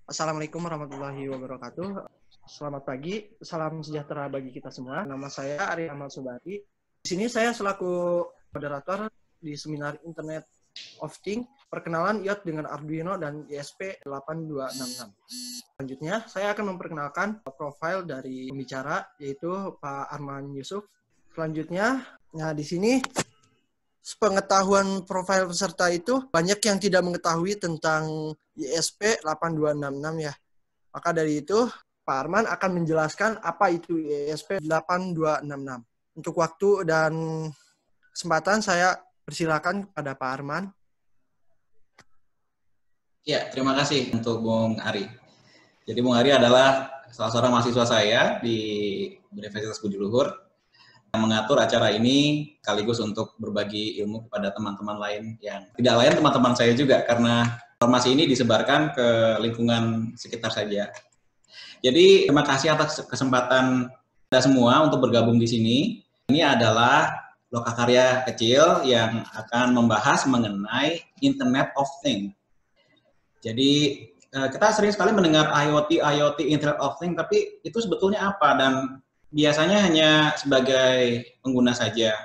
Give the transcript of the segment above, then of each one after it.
Assalamualaikum warahmatullahi wabarakatuh. Selamat pagi, salam sejahtera bagi kita semua. Nama saya Ari Ahmad Subari. Di sini saya selaku moderator di seminar Internet of Things, perkenalan IoT dengan Arduino dan ESP8266. Selanjutnya, saya akan memperkenalkan profil dari pembicara, yaitu Pak Arman Yusuf. Selanjutnya, di sini pengetahuan profil peserta itu banyak yang tidak mengetahui tentang ISP 8266 ya. Maka dari itu, Pak Arman akan menjelaskan apa itu ISP 8266. Untuk waktu dan kesempatan saya persilakan kepada Pak Arman. Ya, terima kasih untuk Bung Ari. Jadi Bung Ari adalah salah seorang mahasiswa saya di Universitas Budi Luhur yang mengatur acara ini sekaligus untuk berbagi ilmu kepada teman-teman lain yang tidak lain teman-teman saya juga karena informasi ini disebarkan ke lingkungan sekitar saja. Jadi terima kasih atas kesempatan kita semua untuk bergabung di sini. Ini adalah lokakarya kecil yang akan membahas mengenai Internet of Things. Jadi kita sering sekali mendengar IoT, Internet of Things, tapi itu sebetulnya apa dan biasanya hanya sebagai pengguna saja.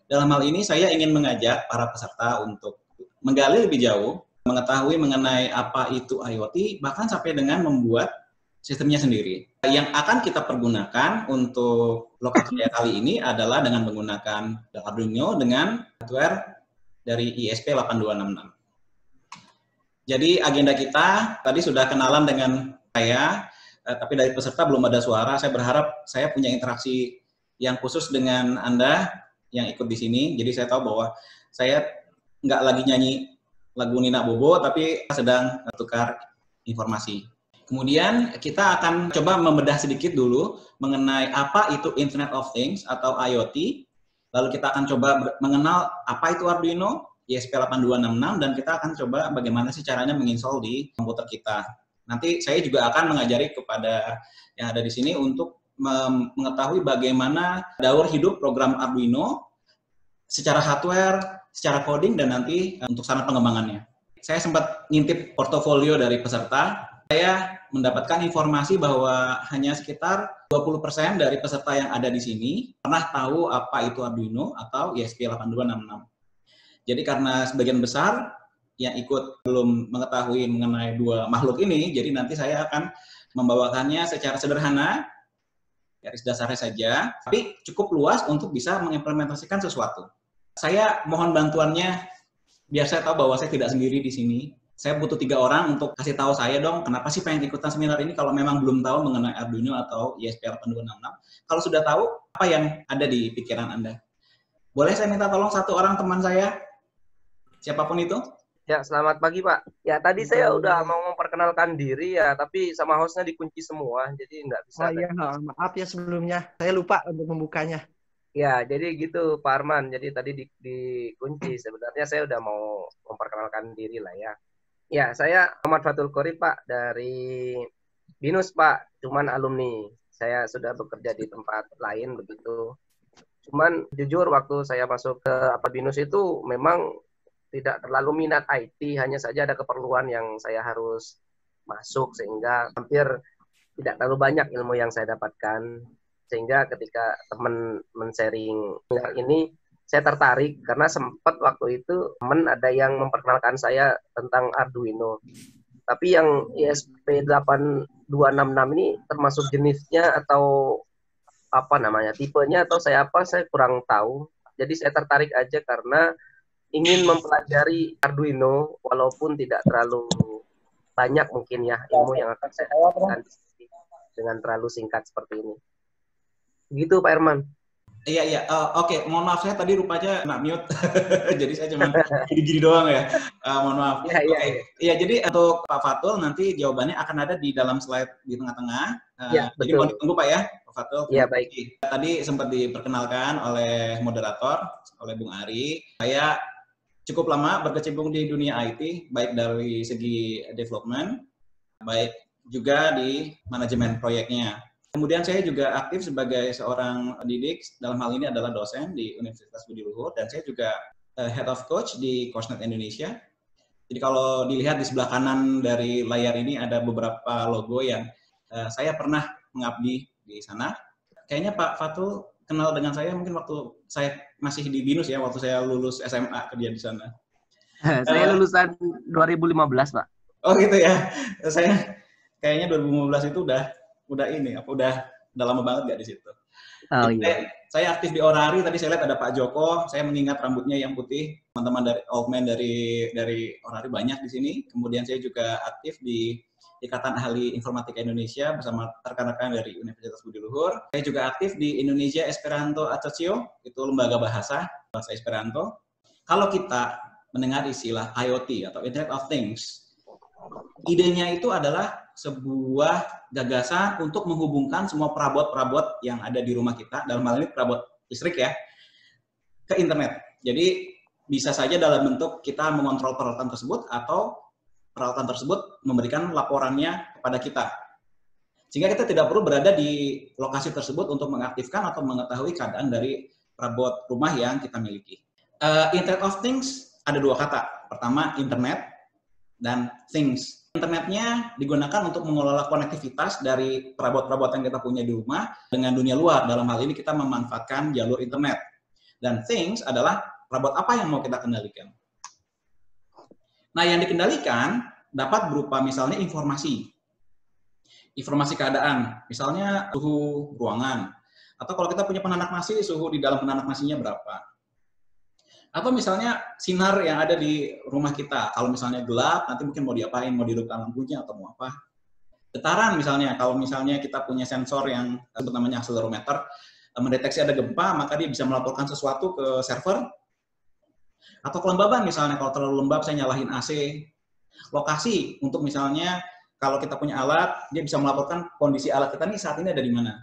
Dalam hal ini saya ingin mengajak para peserta untuk menggali lebih jauh, mengetahui mengenai apa itu IoT, bahkan sampai dengan membuat sistemnya sendiri. Yang akan kita pergunakan untuk lokakarya kali ini adalah dengan menggunakan Arduino dengan hardware dari ESP8266. Jadi agenda kita tadi sudah kenalan dengan saya, tapi dari peserta belum ada suara. Saya berharap saya punya interaksi yang khusus dengan Anda yang ikut di sini. Jadi saya tahu bahwa saya nggak lagi nyanyi lagu Nina Bobo, tapi sedang tukar informasi. Kemudian kita akan coba membedah sedikit dulu mengenai apa itu Internet of Things atau IoT. Lalu kita akan coba mengenal apa itu Arduino, ESP8266, dan kita akan coba bagaimana sih caranya menginstall di komputer kita. Nanti saya juga akan mengajari kepada yang ada di sini untuk mengetahui bagaimana daur hidup program Arduino secara hardware, secara coding, dan nanti untuk sarana pengembangannya. Saya sempat ngintip portofolio dari peserta. Saya mendapatkan informasi bahwa hanya sekitar 20% dari peserta yang ada di sini pernah tahu apa itu Arduino atau ESP8266. Jadi karena sebagian besar yang ikut belum mengetahui mengenai dua makhluk ini, jadi nanti saya akan membawakannya secara sederhana, garis dasarnya saja, tapi cukup luas untuk bisa mengimplementasikan sesuatu. Saya mohon bantuannya, biar saya tahu bahwa saya tidak sendiri di sini. Saya butuh 3 orang untuk kasih tahu saya dong, kenapa sih pengen ikutan seminar ini kalau memang belum tahu mengenai Arduino atau ESP8266. Kalau sudah tahu, apa yang ada di pikiran Anda? Boleh saya minta tolong satu orang teman saya? Siapapun itu? Ya, selamat pagi Pak. Ya, tadi saya udah mau memperkenalkan diri ya, tapi sama hostnya dikunci semua, jadi nggak bisa. Oh iya, maaf ya sebelumnya. Saya lupa untuk membukanya. Ya, jadi gitu Pak Arman. Jadi tadi dikunci. Sebenarnya saya udah mau memperkenalkan diri lah ya. Ya, saya Muhammad Fatul Qorib Pak, dari BINUS Pak, cuman alumni. Saya sudah bekerja di tempat lain begitu. Cuman jujur waktu saya masuk ke BINUS itu memang tidak terlalu minat IT, hanya saja ada keperluan yang saya harus masuk sehingga hampir tidak terlalu banyak ilmu yang saya dapatkan. Sehingga ketika teman men-sharing ini, saya tertarik karena sempat waktu itu teman ada yang memperkenalkan saya tentang Arduino. Tapi yang ESP8266 ini termasuk jenisnya atau apa namanya, tipenya atau saya kurang tahu. Jadi saya tertarik aja karena ingin mempelajari Arduino walaupun tidak terlalu banyak mungkin ya ilmu yang akan saya dapatkan dengan terlalu singkat seperti ini. Gitu Pak Herman. Iya. Oke. Mohon maaf, saya tadi rupanya kena mute. Jadi saya cuma gini-gini doang ya. Mohon maaf. Iya, jadi untuk Pak Fatul nanti jawabannya akan ada di dalam slide di tengah-tengah. Jadi mohon ditunggu Pak ya, Pak Fatul. Iya, baik. Tadi sempat diperkenalkan oleh moderator, oleh Bung Ari. Saya cukup lama berkecimpung di dunia IT, baik dari segi development, baik juga di manajemen proyeknya. Kemudian saya juga aktif sebagai seorang pendidik, dalam hal ini adalah dosen di Universitas Budi Luhur, dan saya juga Head of Coach di CoachNet Indonesia. Jadi kalau dilihat di sebelah kanan dari layar ini ada beberapa logo yang saya pernah mengabdi di sana. Kayaknya Pak Fatul kenal dengan saya mungkin waktu saya masih di BINUS ya, waktu saya lulus SMA kerja di sana. Saya lulusan 2015, Pak. Oh gitu ya. Saya kayaknya 2015 itu udah ini udah lama banget nggak di situ. Oh Jadi iya. saya aktif di Orari, tadi saya lihat ada Pak Joko, saya mengingat rambutnya yang putih, teman-teman dari Oldman dari Orari banyak di sini. Kemudian saya juga aktif di Ikatan Ahli Informatika Indonesia bersama rekan-rekan dari Universitas Budi Luhur. Saya juga aktif di Indonesia Esperanto Asocio, itu lembaga bahasa Esperanto. Kalau kita mendengar istilah IoT atau Internet of Things, idenya itu adalah sebuah gagasan untuk menghubungkan semua perabot-perabot yang ada di rumah kita, dalam hal ini perabot listrik ya, ke internet. Jadi bisa saja dalam bentuk kita mengontrol peralatan tersebut atau peralatan tersebut memberikan laporannya kepada kita. Sehingga kita tidak perlu berada di lokasi tersebut untuk mengaktifkan atau mengetahui keadaan dari perabot rumah yang kita miliki. Internet of Things ada dua kata. Pertama, internet dan things. Internetnya digunakan untuk mengelola konektivitas dari perabot-perabot yang kita punya di rumah dengan dunia luar. Dalam hal ini kita memanfaatkan jalur internet. Dan things adalah perabot apa yang mau kita kendalikan. Nah, yang dikendalikan dapat berupa misalnya informasi keadaan, misalnya suhu ruangan, atau kalau kita punya penanak nasi, suhu di dalam penanak nasinya berapa. Atau misalnya sinar yang ada di rumah kita, kalau misalnya gelap, nanti mungkin mau diapain, mau dihidupkan lampunya atau mau apa. Getaran misalnya, kalau misalnya kita punya sensor yang namanya akselerometer, mendeteksi ada gempa, maka dia bisa melaporkan sesuatu ke server. Atau kelembaban misalnya, kalau terlalu lembab saya nyalahin AC. Lokasi, untuk misalnya kalau kita punya alat, dia bisa melaporkan kondisi alat kita nih saat ini ada di mana.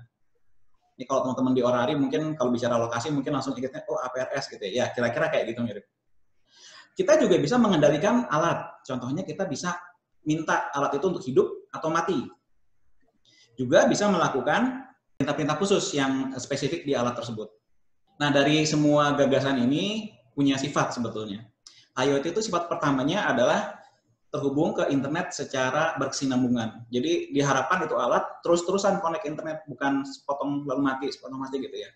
Ini kalau teman-teman di Orari mungkin kalau bicara lokasi mungkin langsung ingatnya, oh APRS gitu ya. Ya, kira-kira kayak gitu mirip. Kita juga bisa mengendalikan alat. Contohnya kita bisa minta alat itu untuk hidup atau mati. Juga bisa melakukan perintah-perintah khusus yang spesifik di alat tersebut. Nah, dari semua gagasan ini punya sifat sebetulnya. IoT itu sifat pertamanya adalah terhubung ke internet secara berkesinambungan. Jadi diharapkan itu alat terus-terusan connect internet, bukan sepotong lalu mati gitu ya.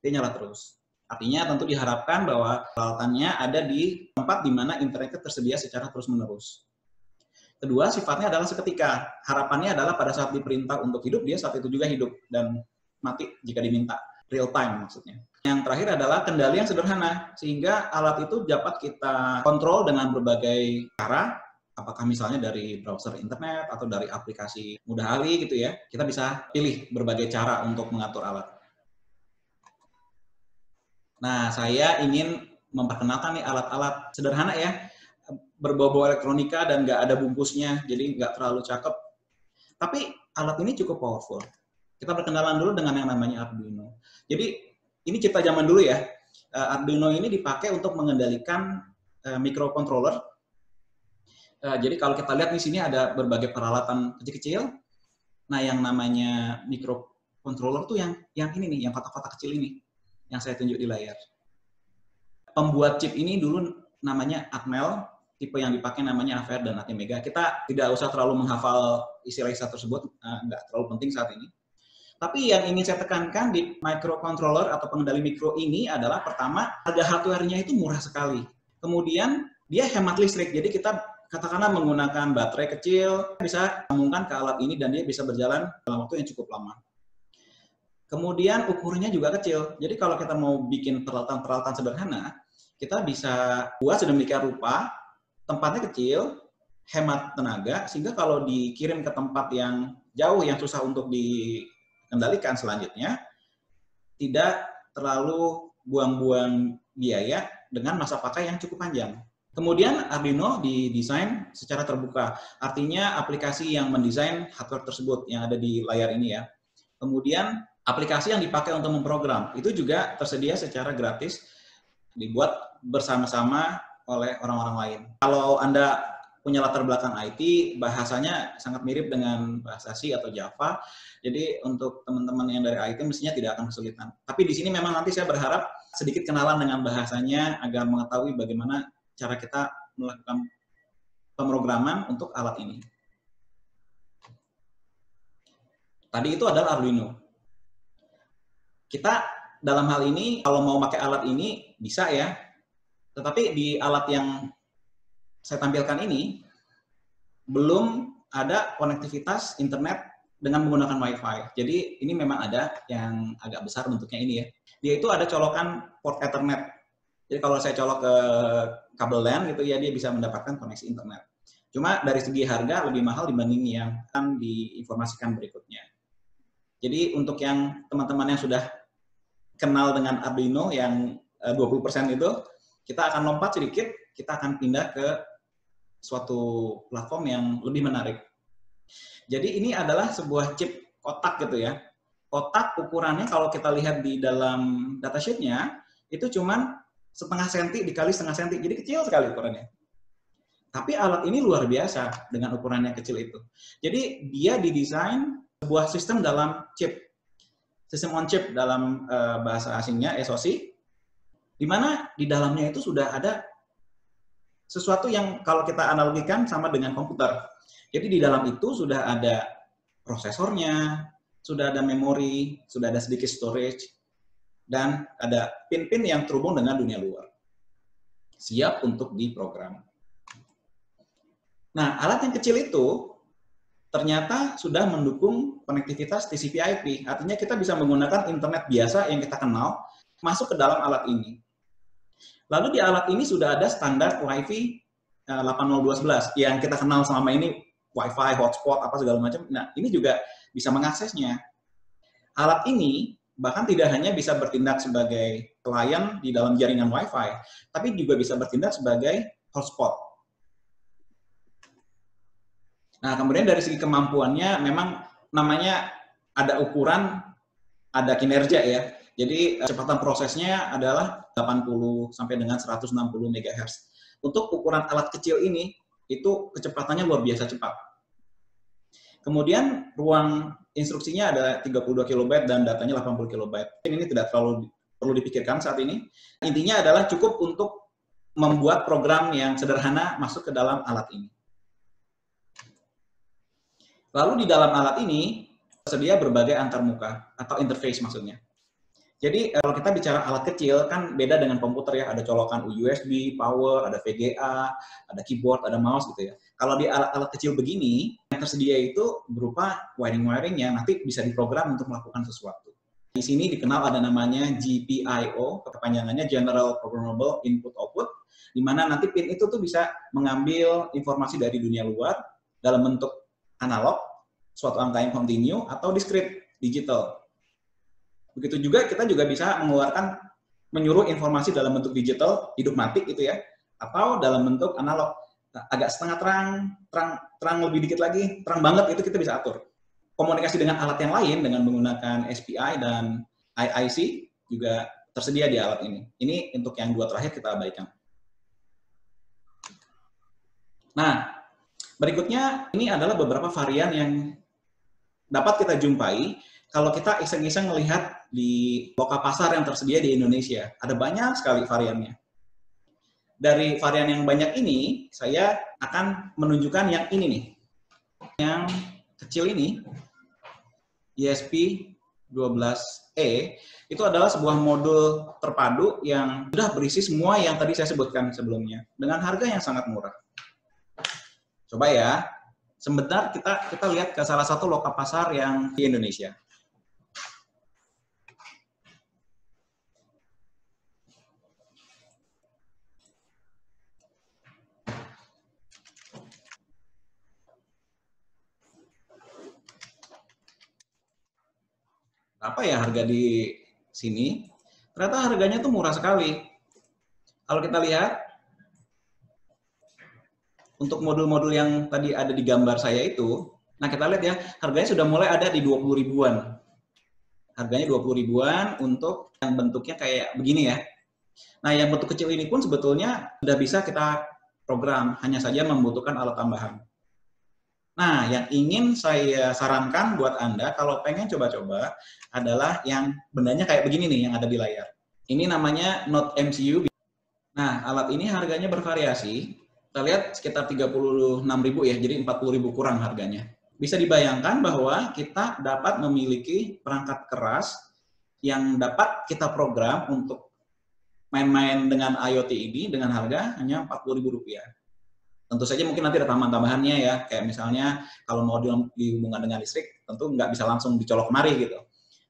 Dia nyala terus. Artinya tentu diharapkan bahwa peralatannya ada di tempat di mana internetnya tersedia secara terus-menerus. Kedua, sifatnya adalah seketika. Harapannya adalah pada saat diperintah untuk hidup, dia saat itu juga hidup dan mati jika diminta. Real time maksudnya. Yang terakhir adalah kendali yang sederhana, sehingga alat itu dapat kita kontrol dengan berbagai cara, apakah misalnya dari browser internet atau dari aplikasi Mudahali gitu ya, kita bisa pilih berbagai cara untuk mengatur alat. Nah, saya ingin memperkenalkan nih alat-alat sederhana ya, berbau-bau elektronika dan nggak ada bungkusnya, jadi nggak terlalu cakep. Tapi alat ini cukup powerful. Kita berkenalan dulu dengan yang namanya Arduino. Jadi ini cipta zaman dulu ya. Arduino ini dipakai untuk mengendalikan microcontroller. Jadi kalau kita lihat di sini ada berbagai peralatan kecil-kecil. Nah, yang namanya microcontroller tuh yang ini nih, yang kotak-kotak kecil ini, yang saya tunjuk di layar. Pembuat chip ini dulu namanya Atmel, tipe yang dipakai namanya Aver dan Atmega. Kita tidak usah terlalu menghafal istilah-istilah tersebut, nggak terlalu penting saat ini. Tapi yang ingin saya tekankan di microcontroller atau pengendali mikro ini adalah pertama, harga hardware-nya itu murah sekali. Kemudian dia hemat listrik, jadi kita katakanlah menggunakan baterai kecil, bisa sambungkan ke alat ini dan dia bisa berjalan dalam waktu yang cukup lama. Kemudian ukurannya juga kecil, jadi kalau kita mau bikin peralatan-peralatan sederhana, kita bisa buat sedemikian rupa, tempatnya kecil, hemat tenaga, sehingga kalau dikirim ke tempat yang jauh, yang susah untuk dikendalikan selanjutnya, tidak terlalu buang-buang biaya dengan masa pakai yang cukup panjang. Kemudian Arduino didesain secara terbuka, artinya aplikasi yang mendesain hardware tersebut yang ada di layar ini ya. Kemudian aplikasi yang dipakai untuk memprogram itu juga tersedia secara gratis, dibuat bersama-sama oleh orang-orang lain. Kalau Anda punya latar belakang IT, bahasanya sangat mirip dengan bahasa C atau Java. Jadi untuk teman-teman yang dari IT mestinya tidak akan kesulitan. Tapi di sini memang nanti saya berharap sedikit kenalan dengan bahasanya agar mengetahui bagaimana cara kita melakukan pemrograman untuk alat ini. Tadi itu adalah Arduino. Kita dalam hal ini, kalau mau pakai alat ini, bisa ya. Tetapi di alat yang saya tampilkan ini, belum ada konektivitas internet dengan menggunakan Wi-Fi. Jadi ini memang ada yang agak besar bentuknya ini ya. Dia itu ada colokan port Ethernet. Jadi kalau saya colok ke kabel LAN gitu ya, dia bisa mendapatkan koneksi internet. Cuma dari segi harga lebih mahal dibanding yang akan diinformasikan berikutnya. Jadi untuk yang teman-teman yang sudah kenal dengan Arduino yang 20% itu, kita akan lompat sedikit, kita akan pindah ke suatu platform yang lebih menarik. Jadi ini adalah sebuah chip kotak gitu ya. Kotak ukurannya kalau kita lihat di dalam datasheet-nya, itu cuman setengah senti dikali setengah senti, jadi kecil sekali ukurannya. Tapi alat ini luar biasa dengan ukurannya kecil itu. Jadi dia didesain sebuah sistem dalam chip, sistem on chip dalam bahasa asingnya SoC, di mana di dalamnya itu sudah ada sesuatu yang kalau kita analogikan sama dengan komputer. Jadi di dalam itu sudah ada prosesornya, sudah ada memori, sudah ada sedikit storage, dan ada pin-pin yang terhubung dengan dunia luar. Siap untuk diprogram. Nah, alat yang kecil itu ternyata sudah mendukung konektivitas TCP/IP. Artinya kita bisa menggunakan internet biasa yang kita kenal masuk ke dalam alat ini. Lalu di alat ini sudah ada standar Wi-Fi 802.11 yang kita kenal selama ini, Wi-Fi, hotspot, apa segala macam. Nah, ini juga bisa mengaksesnya. Alat ini bahkan tidak hanya bisa bertindak sebagai klien di dalam jaringan Wi-Fi, tapi juga bisa bertindak sebagai hotspot. Nah, kemudian dari segi kemampuannya memang namanya ada ukuran, ada kinerja ya. Jadi kecepatan prosesnya adalah 80 sampai dengan 160 MHz. Untuk ukuran alat kecil ini, itu kecepatannya luar biasa cepat. Kemudian ruang instruksinya ada 32 KB dan datanya 80 KB. Ini tidak terlalu perlu dipikirkan saat ini. Intinya adalah cukup untuk membuat program yang sederhana masuk ke dalam alat ini. Lalu di dalam alat ini tersedia berbagai antarmuka atau interface maksudnya. Jadi kalau kita bicara alat kecil kan beda dengan komputer ya, ada colokan USB, power, ada VGA, ada keyboard, ada mouse gitu ya. Kalau di alat-alat kecil begini, yang tersedia itu berupa wiring-wiring yang nanti bisa diprogram untuk melakukan sesuatu. Di sini dikenal ada namanya GPIO, kepanjangannya General Programmable Input Output, di mana nanti pin itu tuh bisa mengambil informasi dari dunia luar dalam bentuk analog, suatu angka yang continue, atau discrete, digital. Begitu juga kita juga bisa mengeluarkan, menyuruh informasi dalam bentuk digital, hidup mati gitu ya, atau dalam bentuk analog. Agak setengah terang lebih dikit lagi, terang banget itu kita bisa atur. Komunikasi dengan alat yang lain dengan menggunakan SPI dan IIC juga tersedia di alat ini. Ini untuk yang dua terakhir kita abaikan. Nah, berikutnya ini adalah beberapa varian yang dapat kita jumpai kalau kita iseng-iseng melihat di loka pasar yang tersedia di Indonesia. Ada banyak sekali variannya. Dari varian yang banyak ini, saya akan menunjukkan yang ini nih. Yang kecil ini, ESP12E, itu adalah sebuah modul terpadu yang sudah berisi semua yang tadi saya sebutkan sebelumnya, dengan harga yang sangat murah. Coba ya, sebentar kita lihat ke salah satu loka pasar yang di Indonesia. Apa ya harga di sini? Ternyata harganya tuh murah sekali. Kalau kita lihat, untuk modul-modul yang tadi ada di gambar saya itu, nah kita lihat ya, harganya sudah mulai ada di 20 ribuan. Harganya 20 ribuan untuk yang bentuknya kayak begini ya. Nah, yang bentuk kecil ini pun sebetulnya sudah bisa kita program, hanya saja membutuhkan alat tambahan. Nah, yang ingin saya sarankan buat Anda, kalau pengen coba-coba, adalah yang bendanya kayak begini nih, yang ada di layar. Ini namanya Node MCU. Nah, alat ini harganya bervariasi, kita lihat sekitar 36.000 ya, jadi 40.000 kurang harganya. Bisa dibayangkan bahwa kita dapat memiliki perangkat keras yang dapat kita program untuk main-main dengan IoT ini dengan harga hanya Rp40.000. Tentu saja mungkin nanti ada tambahan-tambahannya ya, kayak misalnya kalau mau dihubungkan dengan listrik, tentu nggak bisa langsung dicolok kemari gitu.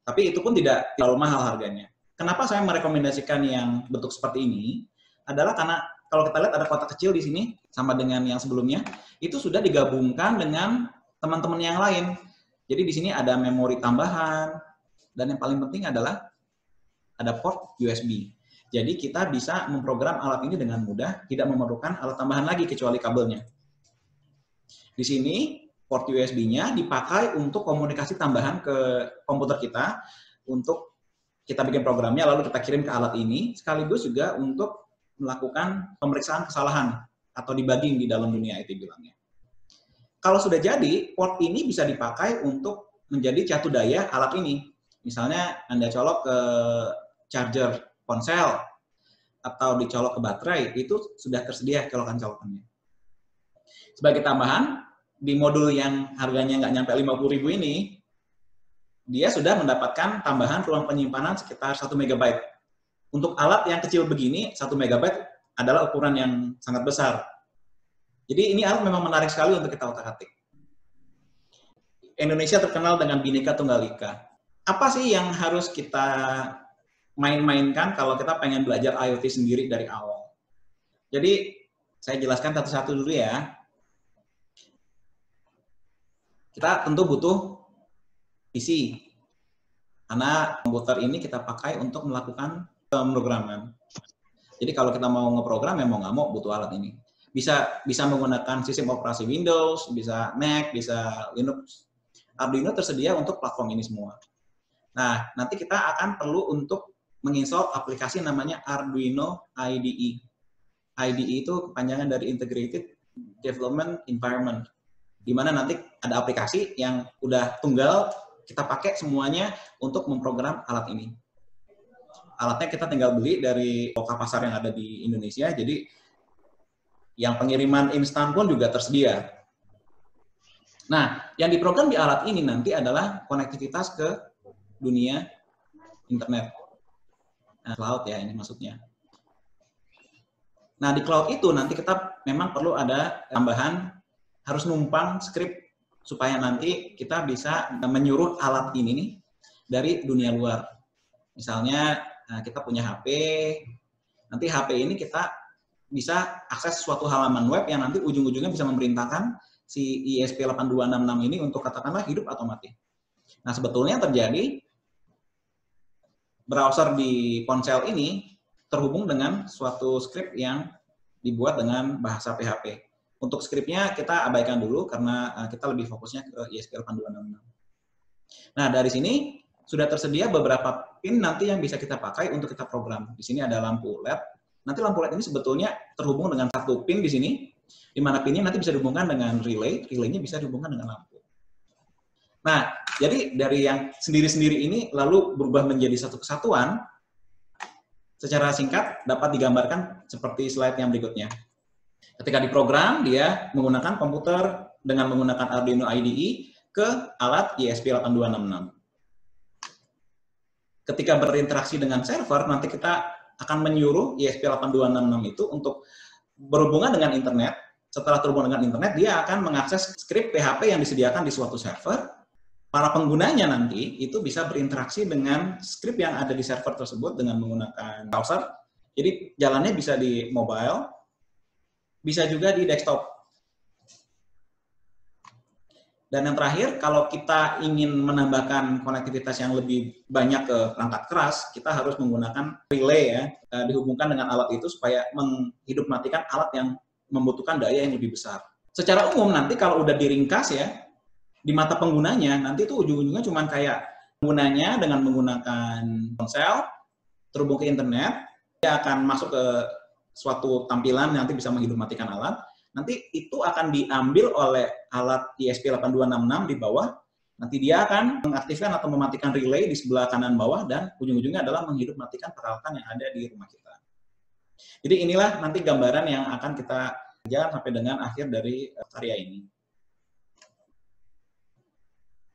Tapi itu pun tidak terlalu mahal harganya. Kenapa saya merekomendasikan yang bentuk seperti ini? Adalah karena kalau kita lihat ada kotak kecil di sini, sama dengan yang sebelumnya, itu sudah digabungkan dengan teman-teman yang lain. Jadi di sini ada memori tambahan, dan yang paling penting adalah ada port USB. Jadi kita bisa memprogram alat ini dengan mudah, tidak memerlukan alat tambahan lagi kecuali kabelnya. Di sini port USB-nya dipakai untuk komunikasi tambahan ke komputer kita, untuk kita bikin programnya, lalu kita kirim ke alat ini, sekaligus juga untuk melakukan pemeriksaan kesalahan atau debugging di dalam dunia IT bilangnya. Kalau sudah jadi, port ini bisa dipakai untuk menjadi catu daya alat ini. Misalnya Anda colok ke charger ponsel atau dicolok ke baterai, itu sudah tersedia colokan-colokannya. Sebagai tambahan, di modul yang harganya nggak nyampe 50.000 ini, dia sudah mendapatkan tambahan ruang penyimpanan sekitar 1 MB. Untuk alat yang kecil begini, 1 MB adalah ukuran yang sangat besar. Jadi ini alat memang menarik sekali untuk kita otak-atik. Indonesia terkenal dengan Bhinneka Tunggal Ika. Apa sih yang harus kita main-mainkan kalau kita pengen belajar IoT sendiri dari awal? Jadi saya jelaskan satu-satu dulu ya. Kita tentu butuh PC. Karena komputer ini kita pakai untuk melakukan pemrograman. Jadi kalau kita mau ngeprogram, ya mau nggak mau butuh alat ini. Bisa menggunakan sistem operasi Windows, bisa Mac, bisa Linux. Arduino tersedia untuk platform ini semua. Nah, nanti kita akan perlu untuk menginstall aplikasi namanya Arduino IDE. IDE itu kepanjangan dari Integrated Development Environment, di mana nanti ada aplikasi yang udah tunggal, kita pakai semuanya untuk memprogram alat ini. Alatnya kita tinggal beli dari toko pasar yang ada di Indonesia, jadi yang pengiriman instan pun juga tersedia. Nah, yang diprogram di alat ini nanti adalah konektivitas ke dunia internet. Nah, cloud ya ini maksudnya. Nah, di cloud itu nanti kita memang perlu ada tambahan, harus numpang script supaya nanti kita bisa menyuruh alat ini nih dari dunia luar. Misalnya kita punya HP, nanti HP ini kita bisa akses suatu halaman web yang nanti ujung-ujungnya bisa memerintahkan si ESP8266 ini untuk katakanlah hidup atau mati. Nah, sebetulnya terjadi browser di ponsel ini terhubung dengan suatu script yang dibuat dengan bahasa PHP. Untuk skripnya kita abaikan dulu karena kita lebih fokusnya ke ESP8266. Nah, dari sini sudah tersedia beberapa pin nanti yang bisa kita pakai untuk kita program. Di sini ada lampu LED. Nanti lampu LED ini sebetulnya terhubung dengan satu pin di sini, di mana pinnya nanti bisa dihubungkan dengan relay, relaynya bisa dihubungkan dengan lampu. Nah, jadi dari yang sendiri-sendiri ini lalu berubah menjadi satu kesatuan, secara singkat dapat digambarkan seperti slide yang berikutnya. Ketika diprogram, dia menggunakan komputer dengan menggunakan Arduino IDE ke alat ESP8266. Ketika berinteraksi dengan server, nanti kita akan menyuruh ESP8266 itu untuk berhubungan dengan internet. Setelah terhubung dengan internet, dia akan mengakses skrip PHP yang disediakan di suatu server. Para penggunanya nanti itu bisa berinteraksi dengan skrip yang ada di server tersebut dengan menggunakan browser. Jadi jalannya bisa di mobile, bisa juga di desktop. Dan yang terakhir, kalau kita ingin menambahkan konektivitas yang lebih banyak ke perangkat keras, kita harus menggunakan relay ya, dihubungkan dengan alat itu supaya menghidupmatikan alat yang membutuhkan daya yang lebih besar. Secara umum nanti kalau udah diringkas ya, di mata penggunanya, nanti itu ujung-ujungnya cuma kayak penggunanya dengan menggunakan ponsel, terhubung ke internet, dia akan masuk ke suatu tampilan nanti bisa menghidupmatikan alat, nanti itu akan diambil oleh alat ESP8266 di bawah, nanti dia akan mengaktifkan atau mematikan relay di sebelah kanan bawah, dan ujung-ujungnya adalah menghidupmatikan peralatan yang ada di rumah kita. Jadi inilah nanti gambaran yang akan kita jalan sampai dengan akhir dari karya ini.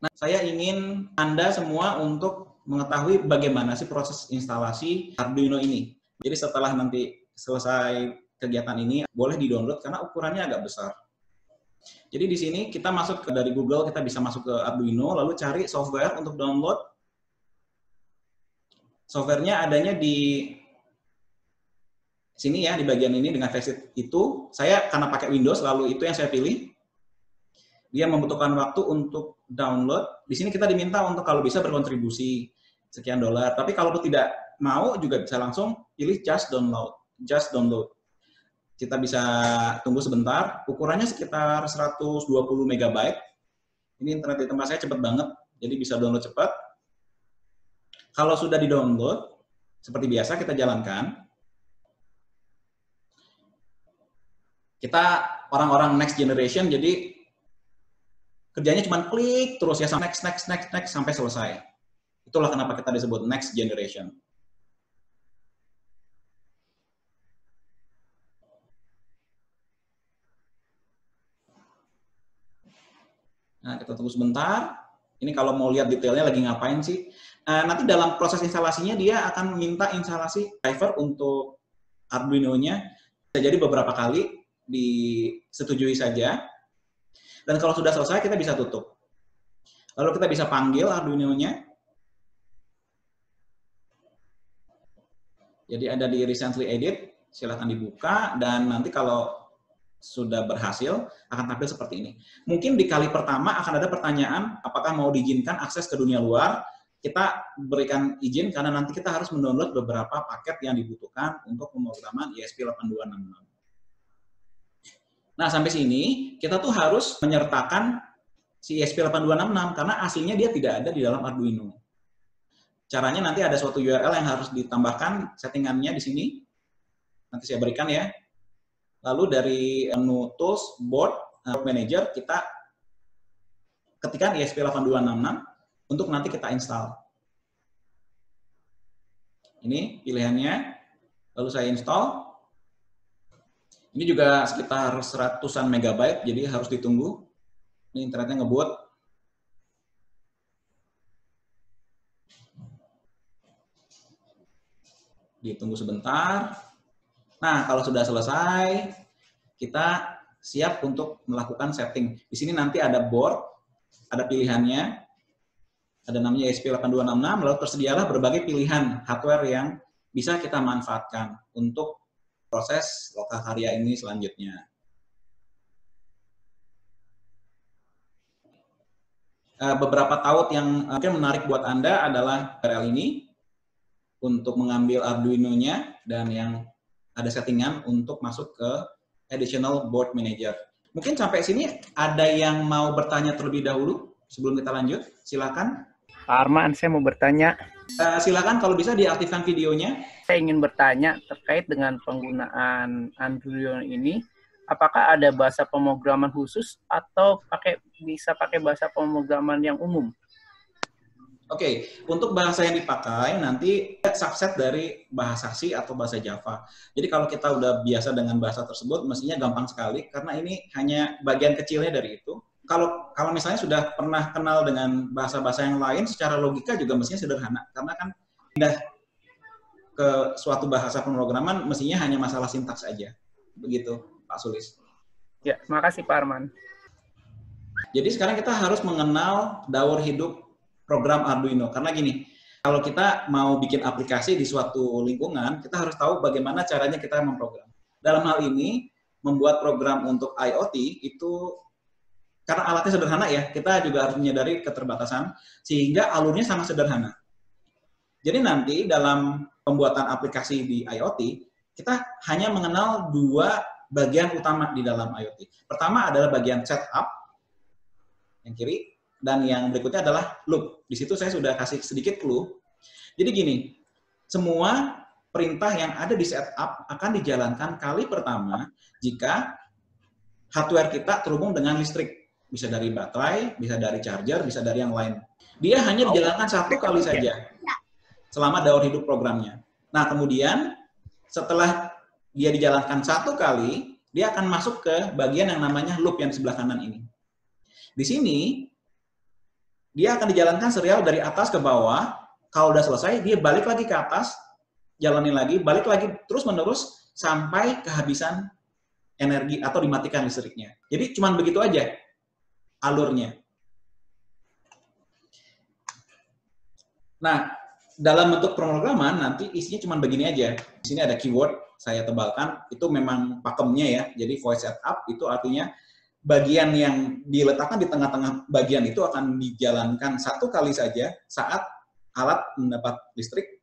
Nah, saya ingin Anda semua untuk mengetahui bagaimana sih proses instalasi Arduino ini. Jadi setelah nanti selesai kegiatan ini, boleh di-download karena ukurannya agak besar. Jadi di sini kita masuk dari Google, kita bisa masuk ke Arduino, lalu cari software untuk download. Softwarenya adanya di sini ya, di bagian ini dengan versi itu. Saya karena pakai Windows, lalu itu yang saya pilih. Dia membutuhkan waktu untuk download. Di sini kita diminta untuk kalau bisa berkontribusi sekian $. Tapi kalau tidak mau juga bisa langsung pilih just download. Just download. Kita bisa tunggu sebentar. Ukurannya sekitar 120 MB. Ini internet di tempat saya cepat banget, jadi bisa download cepat. Kalau sudah di-download, seperti biasa kita jalankan. Kita orang-orang next generation, jadi kerjanya cuma klik terus ya, next sampai selesai. Itulah kenapa kita disebut next generation. Nah, kita tunggu sebentar. Ini kalau mau lihat detailnya lagi ngapain sih. Nanti dalam proses instalasinya dia akan minta instalasi driver untuk Arduino-nya. Bisa jadi beberapa kali disetujui saja. Dan kalau sudah selesai, kita bisa tutup. Lalu kita bisa panggil Arduino-nya. Jadi ada di Recently Edit, silahkan dibuka, dan nanti kalau sudah berhasil, akan tampil seperti ini. Mungkin di kali pertama akan ada pertanyaan, apakah mau diizinkan akses ke dunia luar. Kita berikan izin, karena nanti kita harus mendownload beberapa paket yang dibutuhkan untuk pemrograman ESP8266. Nah, sampai sini, kita tuh harus menyertakan si ESP8266, karena aslinya dia tidak ada di dalam Arduino. Caranya nanti ada suatu URL yang harus ditambahkan settingannya di sini. Nanti saya berikan ya. Lalu dari menu Tools, Board, Manager, kita ketikkan ESP8266 untuk nanti kita install. Ini pilihannya, lalu saya install. Ini juga sekitar 100-an megabyte, jadi harus ditunggu. Ini internetnya ngebut. Ditunggu sebentar. Nah, kalau sudah selesai, kita siap untuk melakukan setting. Di sini nanti ada board, ada pilihannya, ada namanya ESP8266, lalu tersedialah berbagai pilihan hardware yang bisa kita manfaatkan untuk proses lokal karya ini selanjutnya. Beberapa taut yang mungkin menarik buat Anda adalah URL ini untuk mengambil Arduino-nya, dan yang ada settingan untuk masuk ke Additional Board Manager. Mungkin sampai sini ada yang mau bertanya terlebih dahulu sebelum kita lanjut? Silakan. Pak Arman, saya mau bertanya. Silakan, kalau bisa diaktifkan videonya. Saya ingin bertanya terkait dengan penggunaan Arduino ini, apakah ada bahasa pemrograman khusus atau bisa pakai bahasa pemrograman yang umum? Oke, untuk bahasa yang dipakai nanti subset dari bahasa C atau bahasa Java. Jadi kalau kita udah biasa dengan bahasa tersebut, mestinya gampang sekali karena ini hanya bagian kecilnya dari itu. Kalau misalnya sudah pernah kenal dengan bahasa-bahasa yang lain, secara logika juga mestinya sederhana. Karena kan pindah ke suatu bahasa pemrograman mestinya hanya masalah sintaks aja. Begitu, Pak Sulis. Ya, terima kasih Pak Arman. Jadi sekarang kita harus mengenal daur hidup program Arduino. Karena gini, kalau kita mau bikin aplikasi di suatu lingkungan, kita harus tahu bagaimana caranya kita memprogram. Dalam hal ini, membuat program untuk IoT itu, karena alatnya sederhana ya, kita juga harus menyadari keterbatasan, sehingga alurnya sangat sederhana. Jadi nanti dalam pembuatan aplikasi di IoT, kita hanya mengenal dua bagian utama di dalam IoT. Pertama adalah bagian setup, yang kiri, dan yang berikutnya adalah loop. Di situ saya sudah kasih sedikit clue. Jadi gini, semua perintah yang ada di setup akan dijalankan kali pertama jika hardware kita terhubung dengan listrik. Bisa dari baterai, bisa dari charger, bisa dari yang lain. Dia hanya dijalankan satu kali saja selama daur hidup programnya. Nah, kemudian setelah dia dijalankan satu kali, dia akan masuk ke bagian yang namanya loop yang di sebelah kanan ini. Di sini, dia akan dijalankan serial dari atas ke bawah. Kalau udah selesai, dia balik lagi ke atas, jalanin lagi, balik lagi terus-menerus sampai kehabisan energi atau dimatikan listriknya. Jadi cuma begitu aja alurnya. Nah, dalam bentuk pemrograman nanti isinya cuma begini aja. Di sini ada keyword, saya tebalkan, itu memang pakemnya ya. Jadi voice setup itu artinya bagian yang diletakkan di tengah-tengah bagian itu akan dijalankan satu kali saja saat alat mendapat listrik.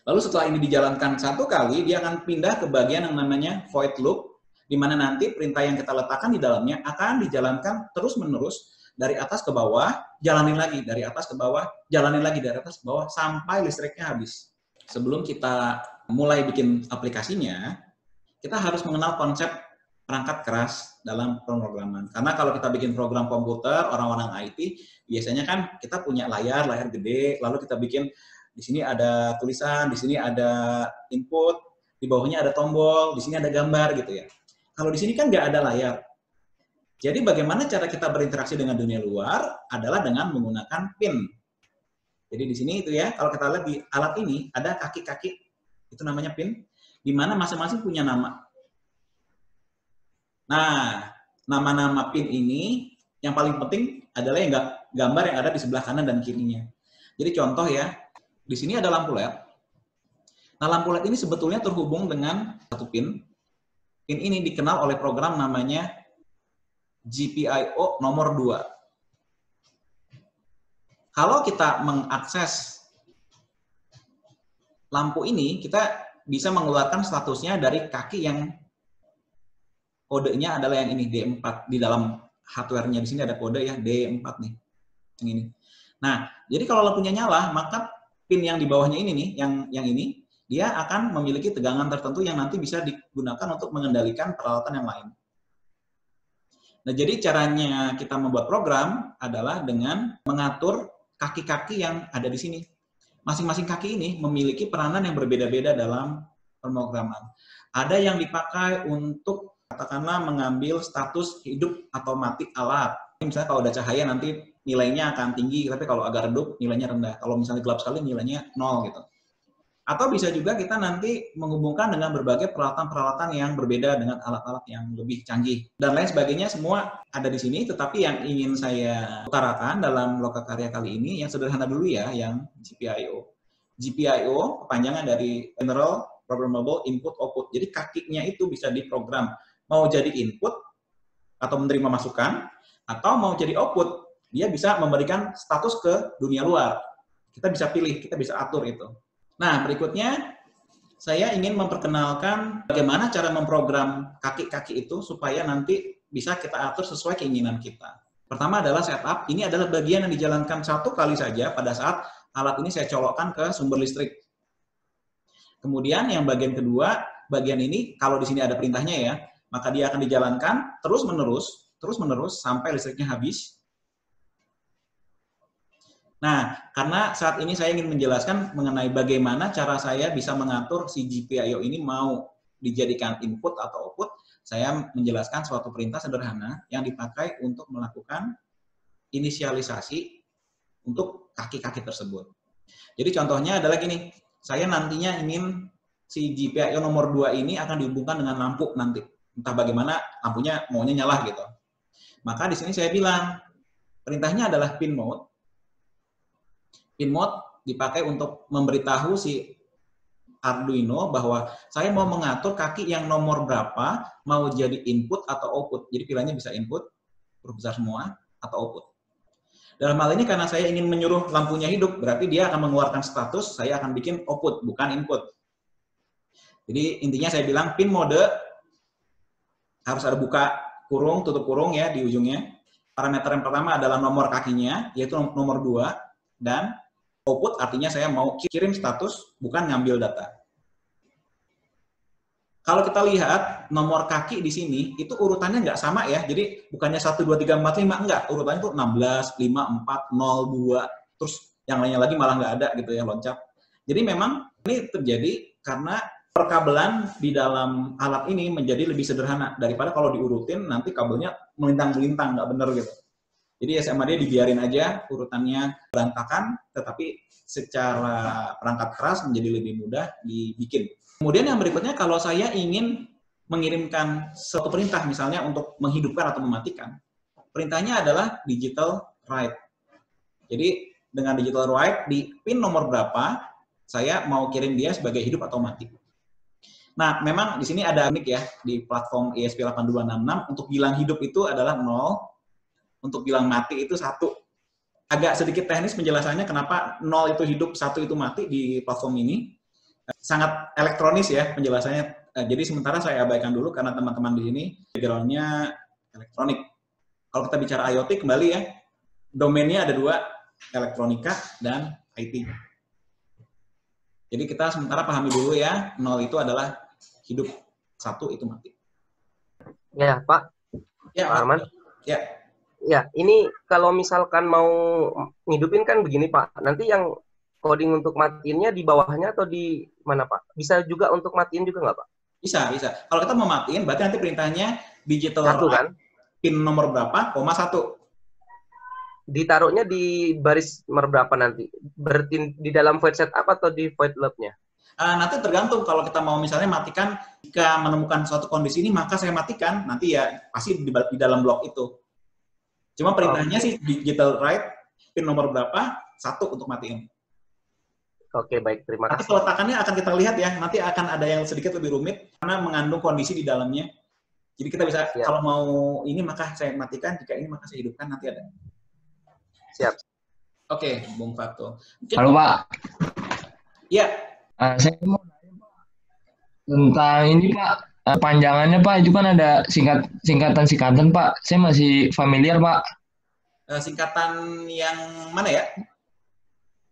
Lalu setelah ini dijalankan satu kali, dia akan pindah ke bagian yang namanya void loop, di mana nanti perintah yang kita letakkan di dalamnya akan dijalankan terus-menerus dari atas ke bawah, jalanin lagi, dari atas ke bawah, jalanin lagi, dari atas ke bawah, sampai listriknya habis. Sebelum kita mulai bikin aplikasinya, kita harus mengenal konsep perangkat keras dalam pemrograman. Karena kalau kita bikin program komputer, orang-orang IT, biasanya kan kita punya layar gede, lalu kita bikin, di sini ada tulisan, di sini ada input, di bawahnya ada tombol, di sini ada gambar gitu ya. Kalau di sini kan nggak ada layar. Jadi bagaimana cara kita berinteraksi dengan dunia luar adalah dengan menggunakan pin. Jadi di sini itu ya, kalau kita lihat di alat ini ada kaki-kaki, itu namanya pin, di mana masing-masing punya nama. Nah, nama-nama pin ini yang paling penting adalah yang gambar yang ada di sebelah kanan dan kirinya. Jadi contoh ya, di sini ada lampu LED. Nah, lampu LED ini sebetulnya terhubung dengan satu pin. Pin ini dikenal oleh program namanya GPIO nomor 2. Kalau kita mengakses lampu ini, kita bisa mengeluarkan statusnya dari kaki yang kodenya adalah yang ini, D4. Di dalam hardware-nya di sini ada kode ya, D4 nih. Yang ini. Nah, jadi kalau lampunya nyala, maka pin yang di bawahnya ini nih, yang ini, dia akan memiliki tegangan tertentu yang nanti bisa digunakan untuk mengendalikan peralatan yang lain. Nah, jadi caranya kita membuat program adalah dengan mengatur kaki-kaki yang ada di sini. Masing-masing kaki ini memiliki peranan yang berbeda-beda dalam pemrograman. Ada yang dipakai untuk katakanlah mengambil status hidup atau mati alat. Misalnya kalau ada cahaya nanti nilainya akan tinggi, tapi kalau agak redup nilainya rendah. Kalau misalnya gelap sekali nilainya 0 gitu. Atau bisa juga kita nanti menghubungkan dengan berbagai peralatan-peralatan yang berbeda dengan alat-alat yang lebih canggih. Dan lain sebagainya semua ada di sini, tetapi yang ingin saya utarakan dalam Lokakarya kali ini, yang sederhana dulu ya, yang GPIO. GPIO kepanjangan dari General Programmable Input Output. Jadi kakinya itu bisa diprogram. Mau jadi input atau menerima masukan, atau mau jadi output. Dia bisa memberikan status ke dunia luar. Kita bisa pilih, kita bisa atur itu. Nah, berikutnya saya ingin memperkenalkan bagaimana cara memprogram kaki-kaki itu supaya nanti bisa kita atur sesuai keinginan kita. Pertama adalah setup. Ini adalah bagian yang dijalankan satu kali saja pada saat alat ini saya colokkan ke sumber listrik. Kemudian yang bagian kedua, bagian ini kalau di sini ada perintahnya ya, maka dia akan dijalankan terus-menerus sampai listriknya habis. Nah, karena saat ini saya ingin menjelaskan mengenai bagaimana cara saya bisa mengatur si GPIO ini mau dijadikan input atau output, saya menjelaskan suatu perintah sederhana yang dipakai untuk melakukan inisialisasi untuk kaki-kaki tersebut. Jadi contohnya adalah gini, saya nantinya ingin si GPIO nomor 2 ini akan dihubungkan dengan lampu nanti. Entah bagaimana lampunya maunya nyala gitu. Maka di sini saya bilang, perintahnya adalah pin mode. Pin mode dipakai untuk memberitahu si Arduino bahwa saya mau mengatur kaki yang nomor berapa, mau jadi input atau output. Jadi pilihannya bisa input, huruf besar semua, atau output. Dalam hal ini karena saya ingin menyuruh lampunya hidup, berarti dia akan mengeluarkan status, saya akan bikin output, bukan input. Jadi intinya saya bilang pin mode harus ada buka kurung, tutup kurung ya di ujungnya. Parameter yang pertama adalah nomor kakinya, yaitu nomor 2, dan output artinya saya mau kirim status, bukan ngambil data. Kalau kita lihat nomor kaki di sini, itu urutannya nggak sama ya. Jadi bukannya 1, 2, 3, 4, 5, enggak. Urutannya itu 16, 5, 4, 0, 2, terus yang lainnya lagi malah nggak ada gitu ya, loncat. Jadi memang ini terjadi karena perkabelan di dalam alat ini menjadi lebih sederhana daripada kalau diurutin nanti kabelnya melintang-melintang, nggak bener gitu. Jadi SMAD dibiarin aja urutannya berantakan, tetapi secara perangkat keras menjadi lebih mudah dibikin. Kemudian yang berikutnya, kalau saya ingin mengirimkan suatu perintah misalnya untuk menghidupkan atau mematikan, perintahnya adalah digital write. Jadi dengan digital write di pin nomor berapa saya mau kirim dia sebagai hidup atau mati. Nah, memang di sini ada unik ya, di platform ESP8266, untuk bilang hidup itu adalah 0, untuk bilang mati itu 1. Agak sedikit teknis penjelasannya kenapa 0 itu hidup, 1 itu mati di platform ini. Sangat elektronis ya penjelasannya. Jadi sementara saya abaikan dulu karena teman-teman di sini background-nya elektronik. Kalau kita bicara IoT kembali ya, domainnya ada 2, elektronika dan IT. Jadi kita sementara pahami dulu ya, 0 itu adalah hidup, 1 itu mati. Ya, Pak. Ya, Pak Arman. Ya. Ya, ini kalau misalkan mau ngidupin kan begini, Pak. Nanti yang coding untuk matiinnya di bawahnya atau di mana, Pak? Bisa juga untuk matiin juga nggak, Pak? Bisa. Kalau kita mau matiin, berarti nanti perintahnya digital 1 kan? Pin nomor berapa, koma 1. Ditaruhnya di baris nomor berapa nanti? Berarti di dalam void setup atau di void loop-nya? Nanti tergantung, kalau kita mau misalnya matikan, jika menemukan suatu kondisi ini, maka saya matikan, nanti ya pasti di dalam blok itu. Cuma perintahnya sih digital write, pin nomor berapa, 1 untuk matiin. Oke, baik, terima Nanti kasih. peletakannya akan kita lihat ya, nanti akan ada yang sedikit lebih rumit, karena mengandung kondisi di dalamnya. Jadi kita bisa, kalau mau ini maka saya matikan, jika ini maka saya hidupkan, nanti ada. Siap. Oke, Bung Fatul. Halo Pak. Iya. Saya mau nanya Pak tentang ini Pak, panjangannya Pak, itu kan ada singkatan Pak. Saya masih familiar Pak. Singkatan yang mana ya?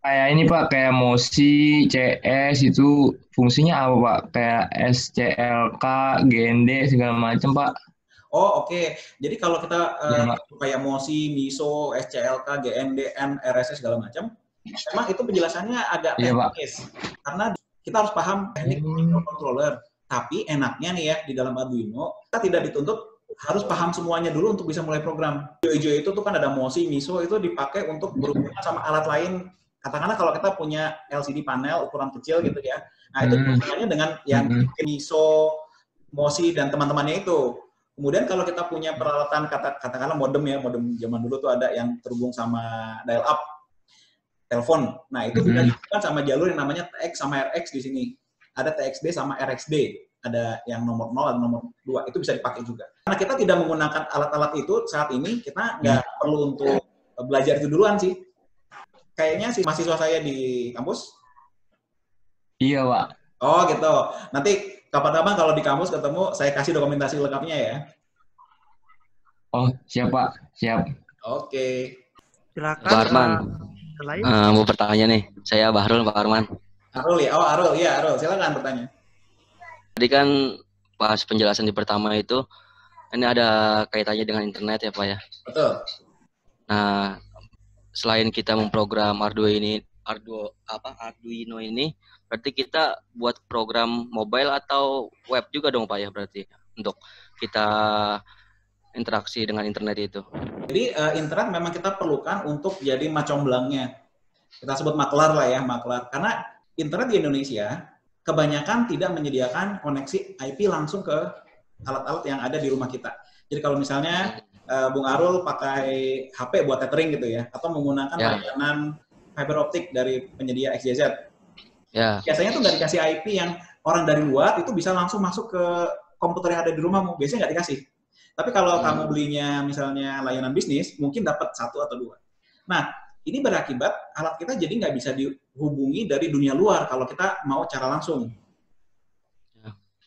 Kayak ini Pak, kayak MOSI, CS itu fungsinya apa Pak? Kayak SCLK, GND segala macam Pak. Oh oke. Jadi kalau kita Ya, kayak MOSI, MISO, SCLK, GND, N, RSS segala macam, memang itu penjelasannya agak teknis. Karena kita harus paham teknik microcontroller. Tapi enaknya nih ya, di dalam Arduino, kita tidak dituntut harus paham semuanya dulu untuk bisa mulai program. Hijau-hijau itu tuh kan ada MOSI, MISO, itu dipakai untuk berhubungan sama alat lain. Katakanlah kalau kita punya LCD panel ukuran kecil gitu ya. Nah itu hubungannya dengan yang MISO, MOSI, dan teman-temannya itu. Kemudian kalau kita punya peralatan, katakanlah modem ya, modem zaman dulu tuh ada yang terhubung sama dial-up telepon. Nah, itu bisa dihubungkan sama jalur yang namanya TX sama RX di sini. Ada TXD sama RXD. Ada yang nomor 0 dan nomor 2. Itu bisa dipakai juga. Karena kita tidak menggunakan alat-alat itu saat ini, kita nggak perlu untuk belajar itu duluan sih. Kayaknya sih mahasiswa saya di kampus. Iya, Pak. Oh, gitu. Nanti kapan-kapan kalau di kampus ketemu, saya kasih dokumentasi lengkapnya ya. Oh, siap Pak. Siap. Oke. Silakan. Pak Arman, mau bertanya nih. Saya Bahrul, Pak Arman. Arul ya? Oh, Arul. Iya, Arul. Silakan bertanya. Tadi kan pas penjelasan di pertama itu, ini ada kaitannya dengan internet ya Pak ya? Betul. Nah, selain kita memprogram Arduino ini, berarti kita buat program mobile atau web juga dong Pak ya berarti? Untuk kita interaksi dengan internet itu. Jadi internet memang kita perlukan untuk jadi macomblangnya. Kita sebut maklar lah ya, maklar. Karena internet di Indonesia kebanyakan tidak menyediakan koneksi IP langsung ke alat-alat yang ada di rumah kita. Jadi kalau misalnya Bung Arul pakai HP buat tethering gitu ya, atau menggunakan layanan fiber optik dari penyedia XYZ. Ya. Biasanya tuh nggak dikasih IP yang orang dari luar itu bisa langsung masuk ke komputer yang ada di rumahmu. Biasanya nggak dikasih. Tapi kalau kamu belinya misalnya layanan bisnis, mungkin dapat 1 atau 2. Nah, ini berakibat alat kita jadi nggak bisa dihubungi dari dunia luar kalau kita mau cara langsung.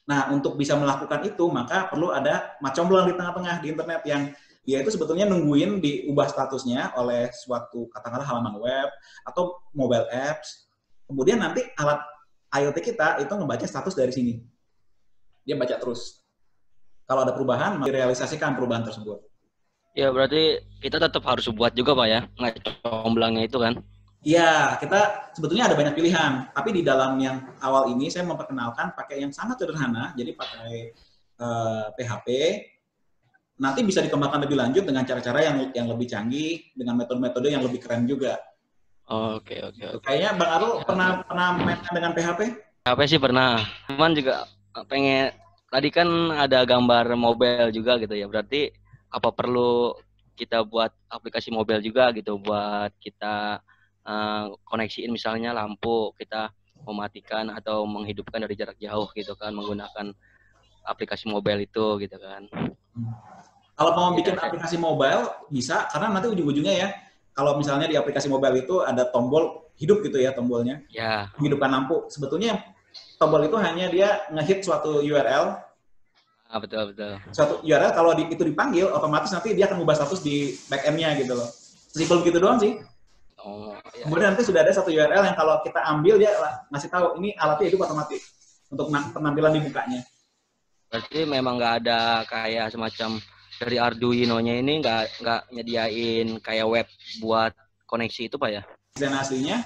Nah, untuk bisa melakukan itu, maka perlu ada macomblang di tengah-tengah di internet yang dia itu sebetulnya nungguin diubah statusnya oleh suatu katakanlah halaman web atau mobile apps. Kemudian nanti alat IoT kita itu ngebaca status dari sini. Dia baca terus. Kalau ada perubahan, direalisasikan perubahan tersebut. Ya, berarti kita tetap harus buat juga Pak ya, ngacomblangnya itu kan? Ya, kita sebetulnya ada banyak pilihan, tapi di dalam yang awal ini saya memperkenalkan pakai yang sangat sederhana, jadi pakai PHP. Nanti bisa dikembangkan lebih lanjut dengan cara-cara yang lebih canggih, dengan metode-metode yang lebih keren juga. Oke. Kayaknya Bang Arul pernah main dengan PHP? PHP sih pernah. Cuman juga pengen, tadi kan ada gambar mobile juga gitu ya. Berarti apa perlu kita buat aplikasi mobile juga gitu buat kita koneksiin misalnya lampu, kita mematikan atau menghidupkan dari jarak jauh gitu kan menggunakan aplikasi mobile itu gitu kan. Kalau mau bikin aplikasi mobile bisa, karena nanti ujung-ujungnya ya, kalau misalnya di aplikasi mobile itu ada tombol hidup gitu ya tombolnya, Ya. menghidupkan lampu. Sebetulnya tombol itu hanya dia ngehit suatu URL. Betul. Suatu URL kalau itu dipanggil, otomatis nanti dia akan mengubah status di back-end-nya gitu loh. Simpel begitu doang sih. Ya. Kemudian nanti sudah ada satu URL yang kalau kita ambil dia ngasih tahu ini alatnya hidup otomatis untuk penampilan di mukanya. Berarti memang nggak ada kayak semacam dari Arduino-nya ini nggak nyediain kayak web buat koneksi itu Pak ya? Dan aslinya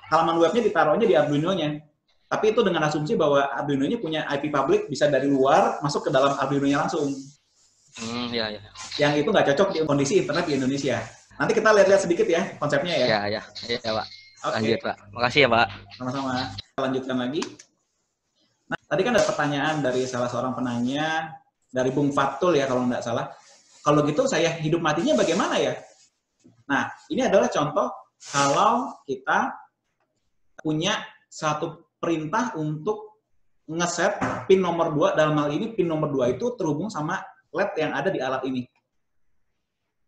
halaman webnya ditaruhnya di Arduino-nya. Tapi itu dengan asumsi bahwa Arduino-nya punya IP public, bisa dari luar masuk ke dalam Arduino-nya langsung. Ya. Yang itu nggak cocok di kondisi internet di Indonesia. Nanti kita lihat-lihat sedikit ya konsepnya ya. Ya Pak. Okay. Lanjut Pak. Makasih ya Pak. Sama-sama. Kita lanjutkan lagi. Nah, tadi kan ada pertanyaan dari salah seorang penanya, dari Bung Fatul ya kalau nggak salah. Kalau gitu saya hidup matinya bagaimana ya? Nah, ini adalah contoh kalau kita punya satu perintah untuk ngeset pin nomor 2, dalam hal ini pin nomor 2 itu terhubung sama LED yang ada di alat ini.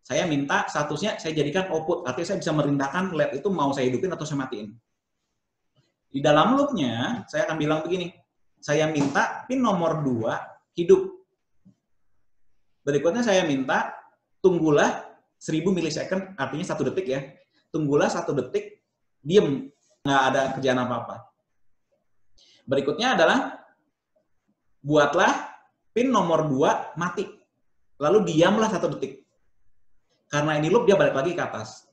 Saya minta statusnya saya jadikan output, artinya saya bisa merintahkan LED itu mau saya hidupin atau saya matiin. Di dalam loop-nya, saya akan bilang begini, saya minta pin nomor 2 hidup. Berikutnya saya minta tunggulah 1000 milisecond, artinya 1 detik ya. Tunggulah 1 detik, diem, nggak ada kerjaan apa-apa. Berikutnya adalah buatlah pin nomor 2 mati. Lalu diamlah 1 detik. Karena ini loop, dia balik lagi ke atas.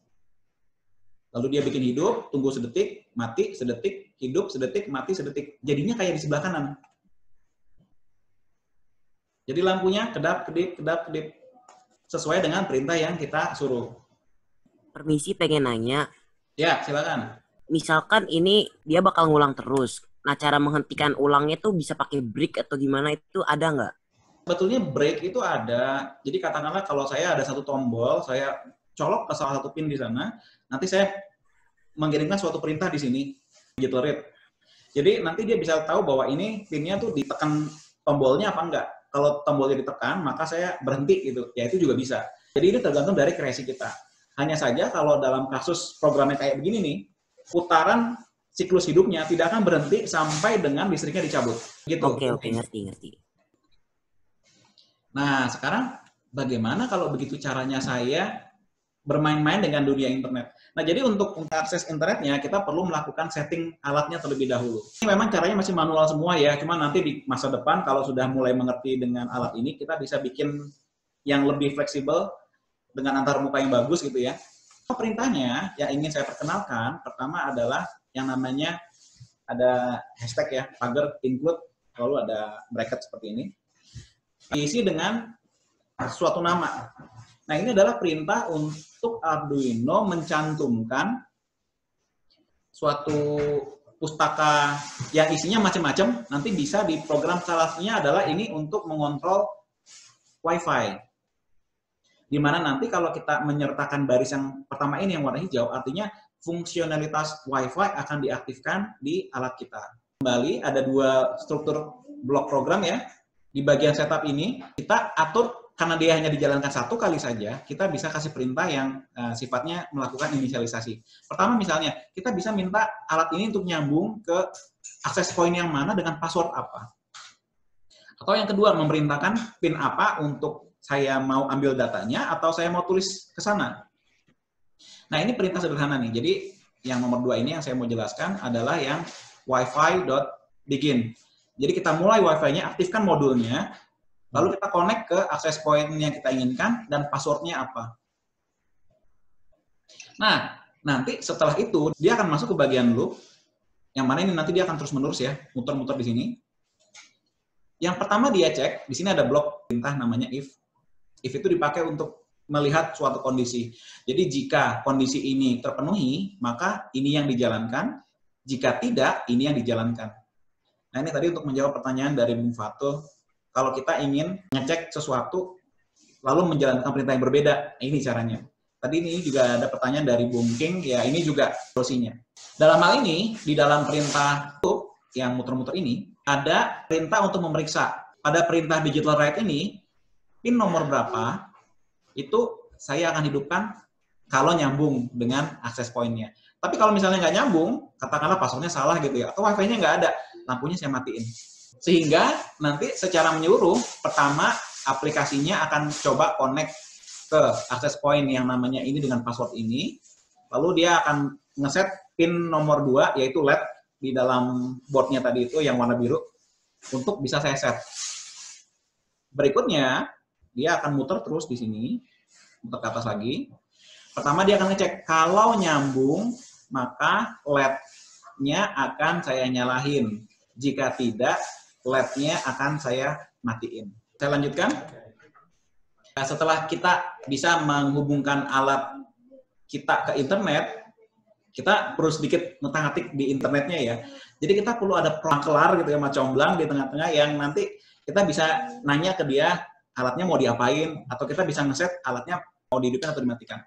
Lalu dia bikin hidup, tunggu sedetik, mati, sedetik, hidup, sedetik, mati, sedetik. Jadinya kayak di sebelah kanan. Jadi lampunya kedap-kedip, kedap-kedip. Sesuai dengan perintah yang kita suruh. Permisi, pengen nanya. Ya, silakan. Misalkan ini dia bakal ngulang terus. Nah, cara menghentikan ulangnya tuh bisa pakai break atau gimana, itu ada nggak? Sebetulnya break itu ada. Jadi katakanlah kalau saya ada satu tombol, saya colok ke salah satu pin di sana, nanti saya mengirimkan suatu perintah di sini, digital read. Jadi nanti dia bisa tahu bahwa ini pinnya tuh ditekan tombolnya apa enggak. Kalau tombolnya ditekan, maka saya berhenti gitu. Ya itu juga bisa. Jadi ini tergantung dari kreasi kita. Hanya saja kalau dalam kasus programnya kayak begini nih, putaran siklus hidupnya tidak akan berhenti sampai dengan listriknya dicabut. Gitu. Oke, ngerti. Nah, sekarang bagaimana kalau begitu caranya saya bermain-main dengan dunia internet? Nah, jadi untuk akses internetnya, kita perlu melakukan setting alatnya terlebih dahulu. Ini memang caranya masih manual semua ya, cuma nanti di masa depan kalau sudah mulai mengerti dengan alat ini, kita bisa bikin yang lebih fleksibel dengan antar muka yang bagus gitu ya. Perintahnya yang ingin saya perkenalkan, pertama adalah yang namanya ada hashtag ya, pagar include, lalu ada bracket seperti ini. Diisi dengan suatu nama. Nah, ini adalah perintah untuk Arduino mencantumkan suatu pustaka yang isinya macam-macam. Nanti bisa di program salah satunya adalah ini untuk mengontrol Wi-Fi. Di mana nanti kalau kita menyertakan baris yang pertama ini yang warna hijau, artinya fungsionalitas Wi-Fi akan diaktifkan di alat kita. Kembali ada 2 struktur blok program ya. Di bagian setup ini, kita atur, karena dia hanya dijalankan 1 kali saja, kita bisa kasih perintah yang sifatnya melakukan inisialisasi. Pertama misalnya, kita bisa minta alat ini untuk nyambung ke akses point yang mana dengan password apa. Atau yang kedua, memerintahkan pin apa untuk saya mau ambil datanya, atau saya mau tulis ke sana. Nah, ini perintah sederhana nih. Jadi, yang nomor 2 ini yang saya mau jelaskan adalah yang wifi.begin. Jadi kita mulai Wi-Fi-nya, aktifkan modulnya, lalu kita connect ke akses point yang kita inginkan, dan passwordnya apa. Nah, Nanti setelah itu dia akan masuk ke bagian loop, yang mana ini nanti dia akan terus menerus ya, muter-muter di sini. Yang pertama dia cek, di sini ada blok perintah namanya if. If itu dipakai untuk melihat suatu kondisi. Jadi jika kondisi ini terpenuhi, maka ini yang dijalankan. Jika tidak, ini yang dijalankan. Nah ini tadi untuk menjawab pertanyaan dari Bung Fatul. Kalau kita ingin ngecek sesuatu, lalu menjalankan perintah yang berbeda, ini caranya. Tadi ini juga ada pertanyaan dari Bung King, ya ini juga solusinya. Dalam hal ini, di dalam perintah loop yang muter-muter ini, ada perintah untuk memeriksa. Pada perintah digital write ini, pin nomor berapa, itu saya akan hidupkan kalau nyambung dengan access point-nya. Tapi kalau misalnya nggak nyambung, katakanlah password-nya salah gitu ya, atau wifi-nya nggak ada, lampunya saya matiin. Sehingga nanti secara menyeluruh, pertama aplikasinya akan coba connect ke access point yang namanya ini dengan password ini, lalu dia akan ngeset pin nomor 2, yaitu LED di dalam board-nya tadi itu yang warna biru, untuk bisa saya set. Berikutnya, dia akan muter terus di sini, muter ke atas lagi. Pertama dia akan ngecek, kalau nyambung, maka LED-nya akan saya nyalahin. Jika tidak, LED-nya akan saya matiin. Saya lanjutkan. Nah, setelah kita bisa menghubungkan alat kita ke internet, kita perlu sedikit ngotak-ngatik di internetnya ya. Jadi kita perlu ada kelar gitu ya, macam comblang di tengah-tengah yang nanti kita bisa nanya ke dia alatnya mau diapain, atau kita bisa ngeset alatnya mau dihidupkan atau dimatikan.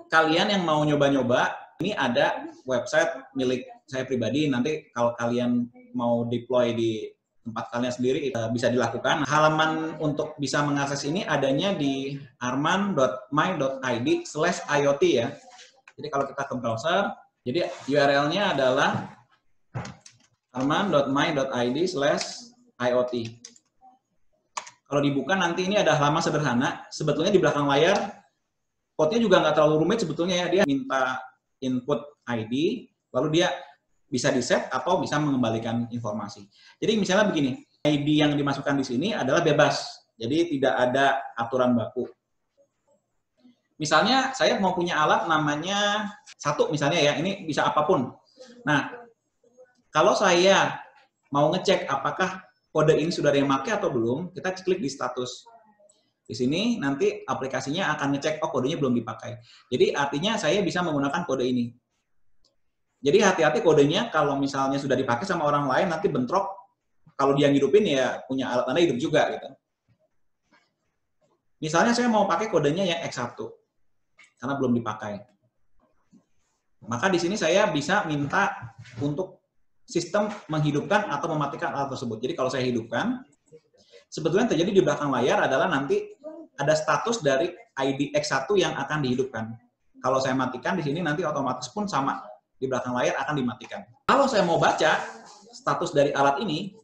Kalian yang mau nyoba-nyoba, ini ada website milik saya pribadi, nanti kalau kalian mau deploy di tempat kalian sendiri bisa dilakukan. Halaman untuk bisa mengakses ini adanya di arman.my.id/iot ya. Jadi kalau kita ke browser, jadi URL-nya adalah arman.my.id/iot. Kalau dibuka nanti ini ada halaman sederhana. Sebetulnya di belakang layar, code-nya juga nggak terlalu rumit sebetulnya ya. Dia minta input ID, lalu dia bisa di-set atau bisa mengembalikan informasi. Jadi misalnya begini, ID yang dimasukkan di sini adalah bebas. Jadi tidak ada aturan baku. Misalnya saya mau punya alat namanya 1 misalnya ya, ini bisa apapun. Nah, kalau saya mau ngecek apakah kode ini sudah ada yang pakai atau belum, kita klik di status. Di sini nanti aplikasinya akan ngecek, oh kodenya belum dipakai. Jadi artinya saya bisa menggunakan kode ini. Jadi hati-hati kodenya kalau misalnya sudah dipakai sama orang lain, nanti bentrok. Kalau dia ngidupin ya punya alat Anda hidup juga gitu. Misalnya saya mau pakai kodenya yang X1, karena belum dipakai. Maka di sini saya bisa minta untuk sistem menghidupkan atau mematikan alat tersebut. Jadi kalau saya hidupkan, sebetulnya yang terjadi di belakang layar adalah nanti ada status dari ID X1 yang akan dihidupkan. Kalau saya matikan di sini nanti otomatis pun sama, di belakang layar akan dimatikan. Kalau saya mau baca status dari alat ini,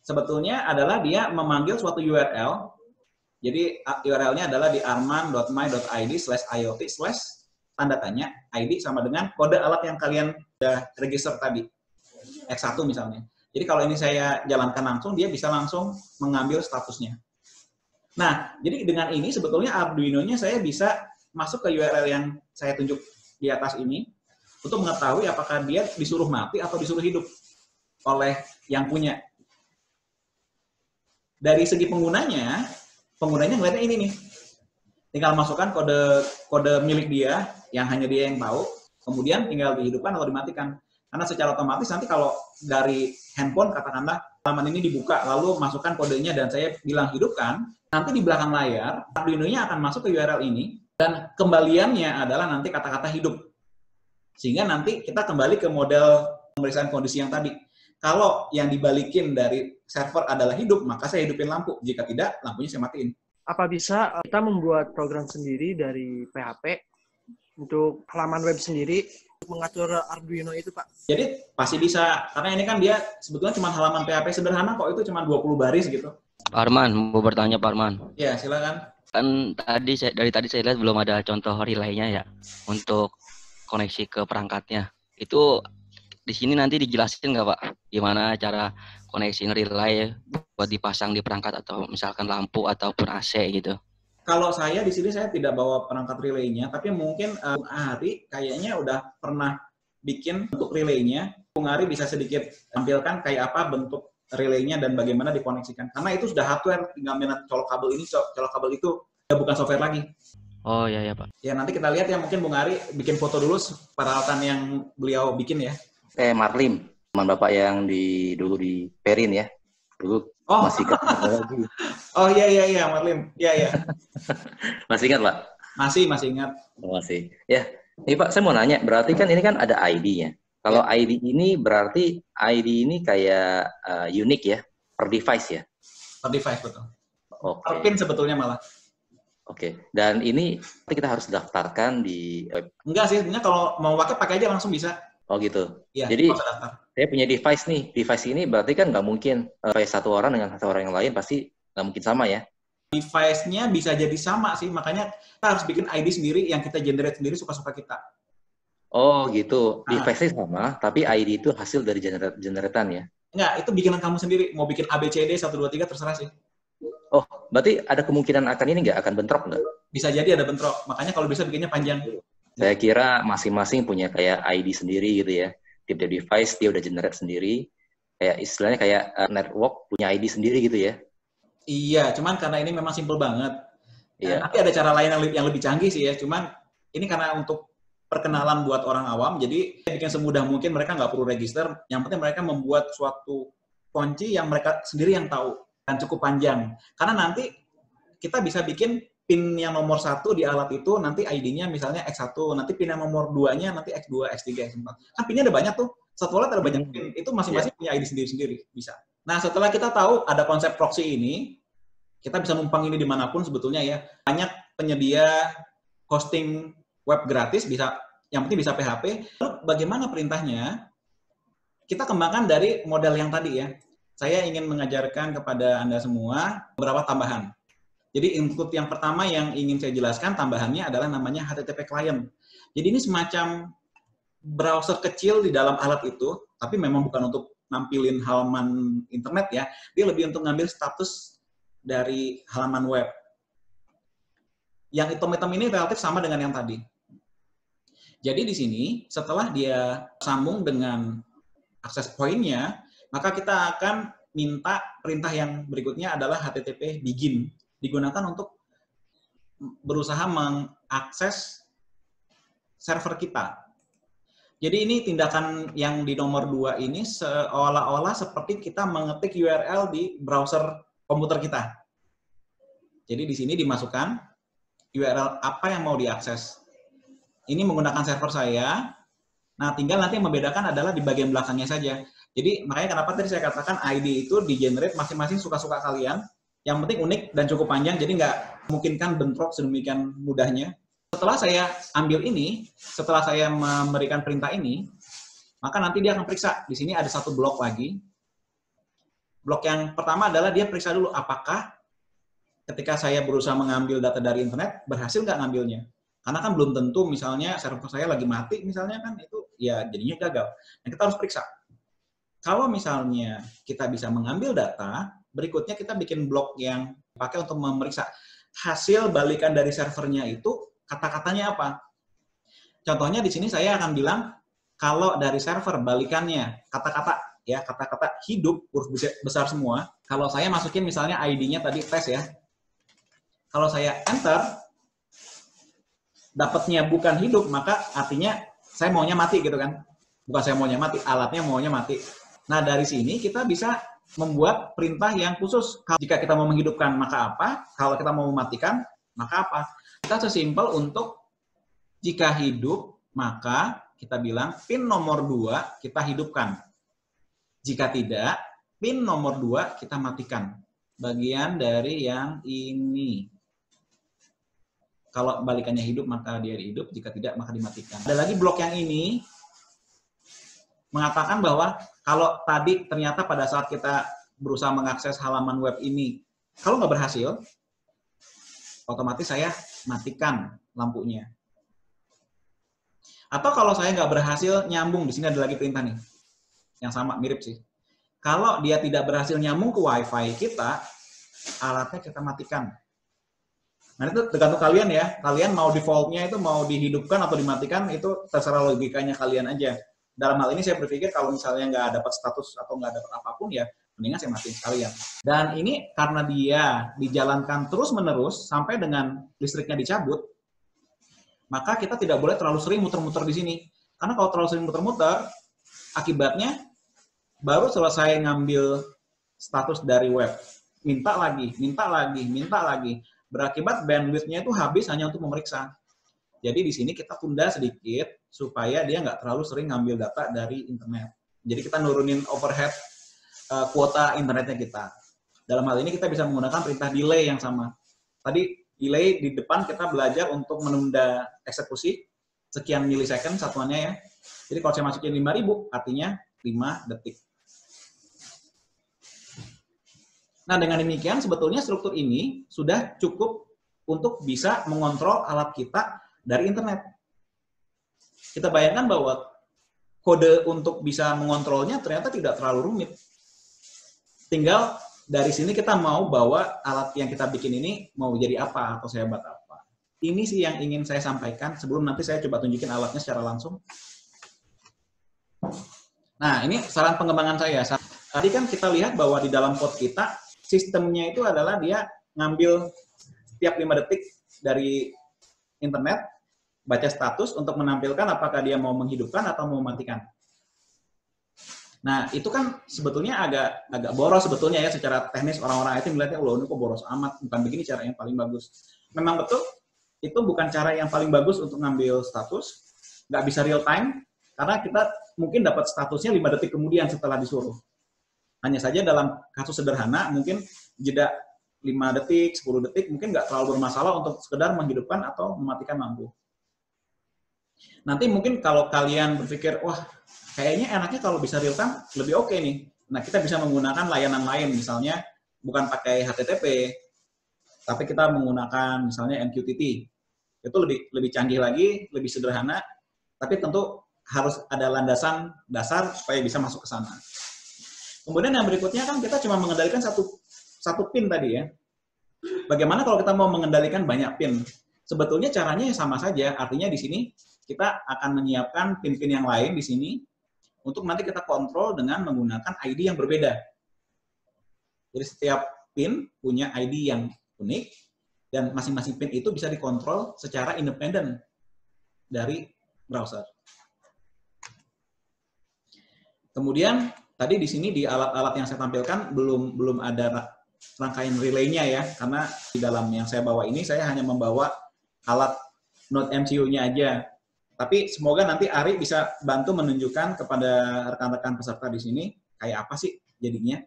sebetulnya adalah dia memanggil suatu URL. Jadi URL-nya adalah di arman.my.id/iot/ tanda tanya ID sama dengan kode alat yang kalian sudah register tadi. X1 misalnya. Jadi kalau ini saya jalankan langsung, dia bisa langsung mengambil statusnya. Nah, jadi dengan ini sebetulnya Arduino-nya saya bisa masuk ke URL yang saya tunjuk di atas ini, untuk mengetahui apakah dia disuruh mati atau disuruh hidup oleh yang punya. Dari segi pengunanya ngeliatnya ini nih. Tinggal masukkan kode milik dia, yang hanya dia yang tahu, kemudian tinggal dihidupkan atau dimatikan. Karena secara otomatis nanti kalau dari handphone, katakanlah halaman ini dibuka, lalu masukkan kodenya dan saya bilang hidupkan, nanti di belakang layar, Arduino-nya akan masuk ke URL ini, dan kembaliannya adalah nanti kata-kata hidup. Sehingga nanti kita kembali ke model pemeriksaan kondisi yang tadi. Kalau yang dibalikin dari server adalah hidup, maka saya hidupin lampu. Jika tidak, lampunya saya matiin. Apa bisa kita membuat program sendiri dari PHP untuk halaman web sendiri mengatur Arduino itu, Pak? Jadi pasti bisa, karena ini kan dia sebetulnya cuma halaman PHP sederhana kok, itu cuma 20 baris gitu. Pak Arman, mau bertanya Pak Arman. Ya, silakan. Kan dari tadi saya lihat belum ada contoh relay-nya ya untuk koneksi ke perangkatnya. Itu di sini nanti dijelasin nggak Pak, gimana cara koneksi relay buat dipasang di perangkat atau misalkan lampu ataupun AC gitu? Kalau saya di sini saya tidak bawa perangkat relaynya, tapi mungkin Bung Ari kayaknya udah pernah bikin bentuk relaynya. Bung Ari bisa sedikit tampilkan kayak apa bentuk relaynya dan bagaimana dikoneksikan. Karena itu sudah hardware, tinggal colok kabel ini, colok kabel itu, ya bukan software lagi. Oh iya ya Pak. Ya nanti kita lihat ya, mungkin Bung Ari bikin foto dulu peralatan yang beliau bikin ya. Marlim, teman Bapak yang dulu di Perin ya. Dulu masih ingat lagi. Oh iya Marlim. Iya. Masih ingat, Pak? Masih ingat. Masih. Ya, ini Pak, saya mau nanya, berarti kan ini kan ada ID-nya. Kalau ID ini berarti ID ini kayak unik ya, per device ya? Per device, betul. Oke. Per pin sebetulnya malah. Oke. Dan ini kita harus daftarkan di web. Enggak sih, sebenarnya kalau mau pakai aja langsung bisa. Oh gitu. Iya, jadi daftar. Saya punya device nih. Device ini berarti kan nggak mungkin satu orang dengan satu orang yang lain pasti nggak mungkin sama ya. Device-nya bisa jadi sama sih, makanya kita harus bikin ID sendiri yang kita generate sendiri suka-suka kita. Oh gitu. Device-nya sama, tapi ID itu hasil dari generatan ya? Enggak, itu bikinan kamu sendiri. Mau bikin ABCD 1, 2, 3 terserah sih. Oh, berarti ada kemungkinan akan ini nggak? Akan bentrok nggak? Bisa jadi ada bentrok. Makanya kalau bisa bikinnya panjang. Saya kira masing-masing punya kayak ID sendiri gitu ya. Tiap device dia udah generate sendiri. Kayak istilahnya kayak network punya ID sendiri gitu ya. Iya, cuman karena ini memang simple banget. Iya. Nanti ada cara lain yang lebih canggih sih ya. Cuman ini karena untuk perkenalan buat orang awam, jadi bikin semudah mungkin, mereka nggak perlu register. Yang penting mereka membuat suatu kunci yang mereka sendiri yang tahu dan cukup panjang. Karena nanti kita bisa bikin pin yang nomor 1 di alat itu nanti ID-nya misalnya X1, nanti pin yang nomor 2-nya nanti X2, X3, X4. Kan pinnya ada banyak tuh. Satu alat ada banyak pin. Itu masing-masing punya ID sendiri-sendiri. Bisa. Nah, setelah kita tahu ada konsep proxy ini, kita bisa numpang ini dimanapun sebetulnya ya. Banyak penyedia hosting web gratis, bisa, yang penting bisa PHP. Lalu bagaimana perintahnya? Kita kembangkan dari model yang tadi ya. Saya ingin mengajarkan kepada Anda semua beberapa tambahan. Jadi input yang pertama yang ingin saya jelaskan tambahannya adalah namanya HTTP client. Jadi ini semacam browser kecil di dalam alat itu, tapi memang bukan untuk nampilin halaman internet ya. Dia lebih untuk ngambil status dari halaman web. Yang hitam-hitam ini relatif sama dengan yang tadi. Jadi di sini setelah dia sambung dengan akses point-nya, maka kita akan minta perintah yang berikutnya adalah HTTP begin. Digunakan untuk berusaha mengakses server kita. Jadi ini tindakan yang di nomor 2 ini seolah-olah seperti kita mengetik URL di browser komputer kita. Jadi di sini dimasukkan URL apa yang mau diakses. Ini menggunakan server saya. Nah, tinggal nanti yang membedakan adalah di bagian belakangnya saja. Jadi makanya kenapa tadi saya katakan ID itu di-generate masing-masing suka-suka kalian. Yang penting unik dan cukup panjang, jadi nggak memungkinkan bentrok sedemikian mudahnya. Setelah saya ambil ini, setelah saya memberikan perintah ini, maka nanti dia akan periksa. Di sini ada satu blok lagi. Blok yang pertama adalah dia periksa dulu apakah ketika saya berusaha mengambil data dari internet, berhasil nggak ngambilnya. Karena kan belum tentu misalnya server saya lagi mati, misalnya kan itu ya jadinya gagal. Nah, kita harus periksa. Kalau misalnya kita bisa mengambil data, berikutnya kita bikin blok yang dipakai untuk memeriksa hasil balikan dari servernya itu kata-katanya apa. Contohnya di sini saya akan bilang kalau dari server balikannya kata-kata ya, kata-kata hidup huruf besar semua. Kalau saya masukin misalnya ID-nya tadi tes ya. Kalau saya enter dapatnya bukan hidup, maka artinya saya maunya mati gitu kan. Bukan saya maunya mati, alatnya maunya mati. Nah, dari sini kita bisa membuat perintah yang khusus. Jika kita mau menghidupkan, maka apa? Kalau kita mau mematikan, maka apa? Kita sesimpel untuk jika hidup, maka kita bilang pin nomor 2 kita hidupkan. Jika tidak, pin nomor 2 kita matikan. Bagian dari yang ini. Kalau balikannya hidup, maka dia hidup. Jika tidak, maka dimatikan. Ada lagi blok yang ini mengatakan bahwa kalau tadi ternyata pada saat kita berusaha mengakses halaman web ini, kalau nggak berhasil, otomatis saya matikan lampunya. Atau kalau saya nggak berhasil nyambung, di sini ada lagi perintah nih, yang sama, mirip sih. Kalau dia tidak berhasil nyambung ke WiFi kita, alatnya kita matikan. Nah itu tergantung kalian ya. Kalian mau defaultnya itu mau dihidupkan atau dimatikan itu terserah logikanya kalian aja. Dalam hal ini saya berpikir kalau misalnya nggak dapat status atau nggak dapat apapun ya mendingan saya matiin sekalian. Dan ini karena dia dijalankan terus-menerus sampai dengan listriknya dicabut, maka kita tidak boleh terlalu sering muter-muter di sini. Karena kalau terlalu sering muter-muter, akibatnya baru selesai ngambil status dari web, minta lagi. Berakibat bandwidth-nya itu habis hanya untuk memeriksa. Jadi di sini kita tunda sedikit supaya dia nggak terlalu sering ngambil data dari internet. Jadi kita nurunin overhead kuota internetnya kita. Dalam hal ini kita bisa menggunakan perintah delay yang sama. Tadi delay di depan kita belajar untuk menunda eksekusi sekian milisecond satuannya ya. Jadi kalau saya masukin 5.000 artinya 5 detik. Nah, dengan demikian sebetulnya struktur ini sudah cukup untuk bisa mengontrol alat kita dari internet. Kita bayangkan bahwa kode untuk bisa mengontrolnya ternyata tidak terlalu rumit. Tinggal dari sini kita mau bawa alat yang kita bikin ini mau jadi apa atau sehebat apa. Ini sih yang ingin saya sampaikan sebelum nanti saya coba tunjukin alatnya secara langsung. Nah, ini saran pengembangan saya. Tadi kan kita lihat bahwa di dalam code kita sistemnya itu adalah dia ngambil setiap 5 detik dari internet, baca status untuk menampilkan apakah dia mau menghidupkan atau mau mematikan. Nah, itu kan sebetulnya agak boros sebetulnya ya secara teknis orang-orang IT melihatnya, loh ini kok boros amat, bukan begini cara yang paling bagus. Memang betul, itu bukan cara yang paling bagus untuk ngambil status, nggak bisa real time, karena kita mungkin dapat statusnya 5 detik kemudian setelah disuruh. Hanya saja dalam kasus sederhana, mungkin jeda 5 detik, 10 detik, mungkin nggak terlalu bermasalah untuk sekedar menghidupkan atau mematikan lampu. Nanti mungkin kalau kalian berpikir, wah kayaknya enaknya kalau bisa real time lebih oke nih. Nah kita bisa menggunakan layanan lain, misalnya bukan pakai HTTP, tapi kita menggunakan misalnya MQTT. Itu lebih canggih lagi, lebih sederhana, tapi tentu harus ada landasan dasar supaya bisa masuk ke sana. Kemudian yang berikutnya kan kita cuma mengendalikan satu pin tadi ya. Bagaimana kalau kita mau mengendalikan banyak pin? Sebetulnya caranya sama saja, artinya di sini kita akan menyiapkan pin-pin yang lain di sini untuk nanti kita kontrol dengan menggunakan ID yang berbeda. Jadi setiap pin punya ID yang unik dan masing-masing pin itu bisa dikontrol secara independen dari browser. Kemudian tadi di sini di alat-alat yang saya tampilkan belum ada rangkaian relay-nya ya, karena di dalam yang saya bawa ini saya hanya membawa alat Node MCU-nya aja. Tapi semoga nanti Ari bisa bantu menunjukkan kepada rekan-rekan peserta di sini kayak apa sih jadinya.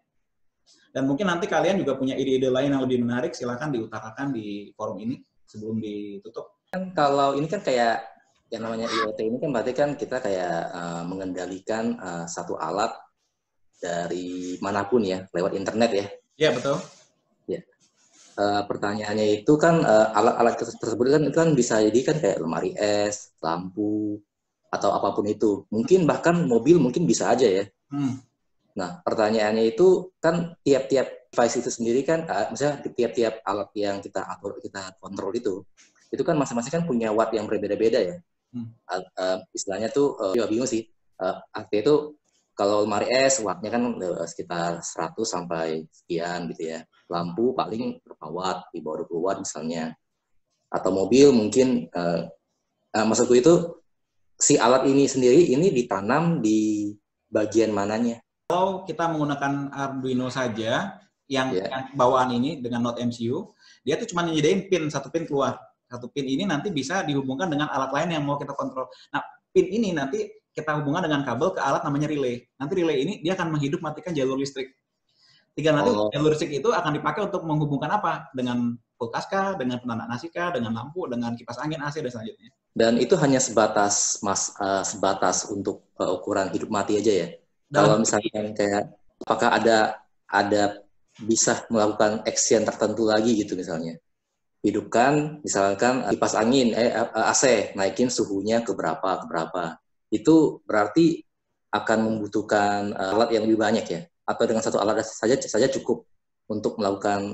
Dan mungkin nanti kalian juga punya ide-ide lain yang lebih menarik, silakan diutarakan di forum ini sebelum ditutup. Kalau ini kan kayak yang namanya IoT ini kan berarti kan kita kayak mengendalikan satu alat dari manapun ya, lewat internet ya. Iya, betul. Ya. Pertanyaannya itu kan alat-alat tersebut kan bisa jadi kan kayak lemari es, lampu, atau apapun itu. Mungkin bahkan mobil mungkin bisa aja ya. Nah, pertanyaannya itu kan tiap-tiap device itu sendiri kan, misalnya tiap-tiap alat yang kita atur, kita kontrol itu kan masing-masing kan punya watt yang berbeda-beda ya. Istilahnya tuh, bingung sih. Artinya itu kalau lemari es, wattnya kan sekitar 100 sampai sekian gitu ya. Lampu paling berapa watt, di bawah 20 watt misalnya. Atau mobil mungkin, maksudku itu, si alat ini sendiri, ini ditanam di bagian mananya? Kalau kita menggunakan Arduino saja, yang bawaan ini dengan Node MCU, dia tuh cuma nyediain pin, satu pin keluar. Satu pin ini nanti bisa dihubungkan dengan alat lain yang mau kita kontrol. Nah, pin ini nanti kita hubungkan dengan kabel ke alat namanya relay. Nanti relay ini dia akan menghidup matikan jalur listrik. Tinggal nanti jalur listrik itu akan dipakai untuk menghubungkan apa? Dengan kulkas kah, dengan penanda nasi kah, dengan lampu, dengan kipas angin, AC, dan selanjutnya. Dan itu hanya sebatas untuk ukuran hidup mati aja ya? Kalau misalnya kayak, apakah ada bisa melakukan action tertentu lagi gitu misalnya? Hidupkan, misalkan kipas angin, AC, naikin suhunya ke berapa. Itu berarti akan membutuhkan alat yang lebih banyak ya? Atau dengan satu alat saja cukup untuk melakukan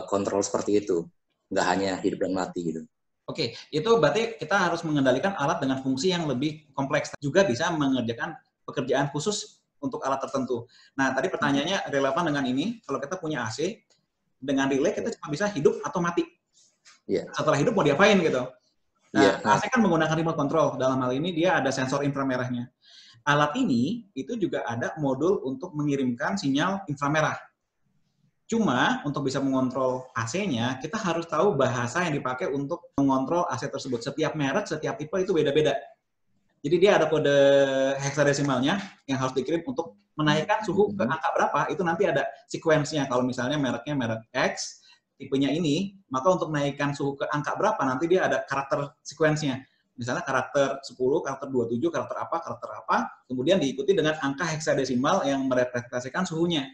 kontrol seperti itu? nggak hanya hidup dan mati gitu. Oke, itu berarti kita harus mengendalikan alat dengan fungsi yang lebih kompleks. Juga bisa mengerjakan pekerjaan khusus untuk alat tertentu. Nah, tadi pertanyaannya relevan dengan ini. Kalau kita punya AC, dengan relay kita cuma bisa hidup atau mati. Iya. Setelah hidup mau diapain gitu. Nah, Iya. AC kan menggunakan remote control. Dalam hal ini dia ada sensor inframerahnya. Alat ini itu juga ada modul untuk mengirimkan sinyal inframerah. Cuma untuk bisa mengontrol AC-nya, kita harus tahu bahasa yang dipakai untuk mengontrol AC tersebut. Setiap merek, setiap tipe itu beda-beda. Jadi dia ada kode heksadesimalnya yang harus dikirim untuk menaikkan suhu ke angka berapa, itu nanti ada sequence-nya. Kalau misalnya mereknya merek X, tipenya ini, maka untuk menaikkan suhu ke angka berapa, nanti dia ada karakter sequence-nya. Misalnya karakter 10, karakter 27, karakter apa, kemudian diikuti dengan angka heksadesimal yang merepresentasikan suhunya.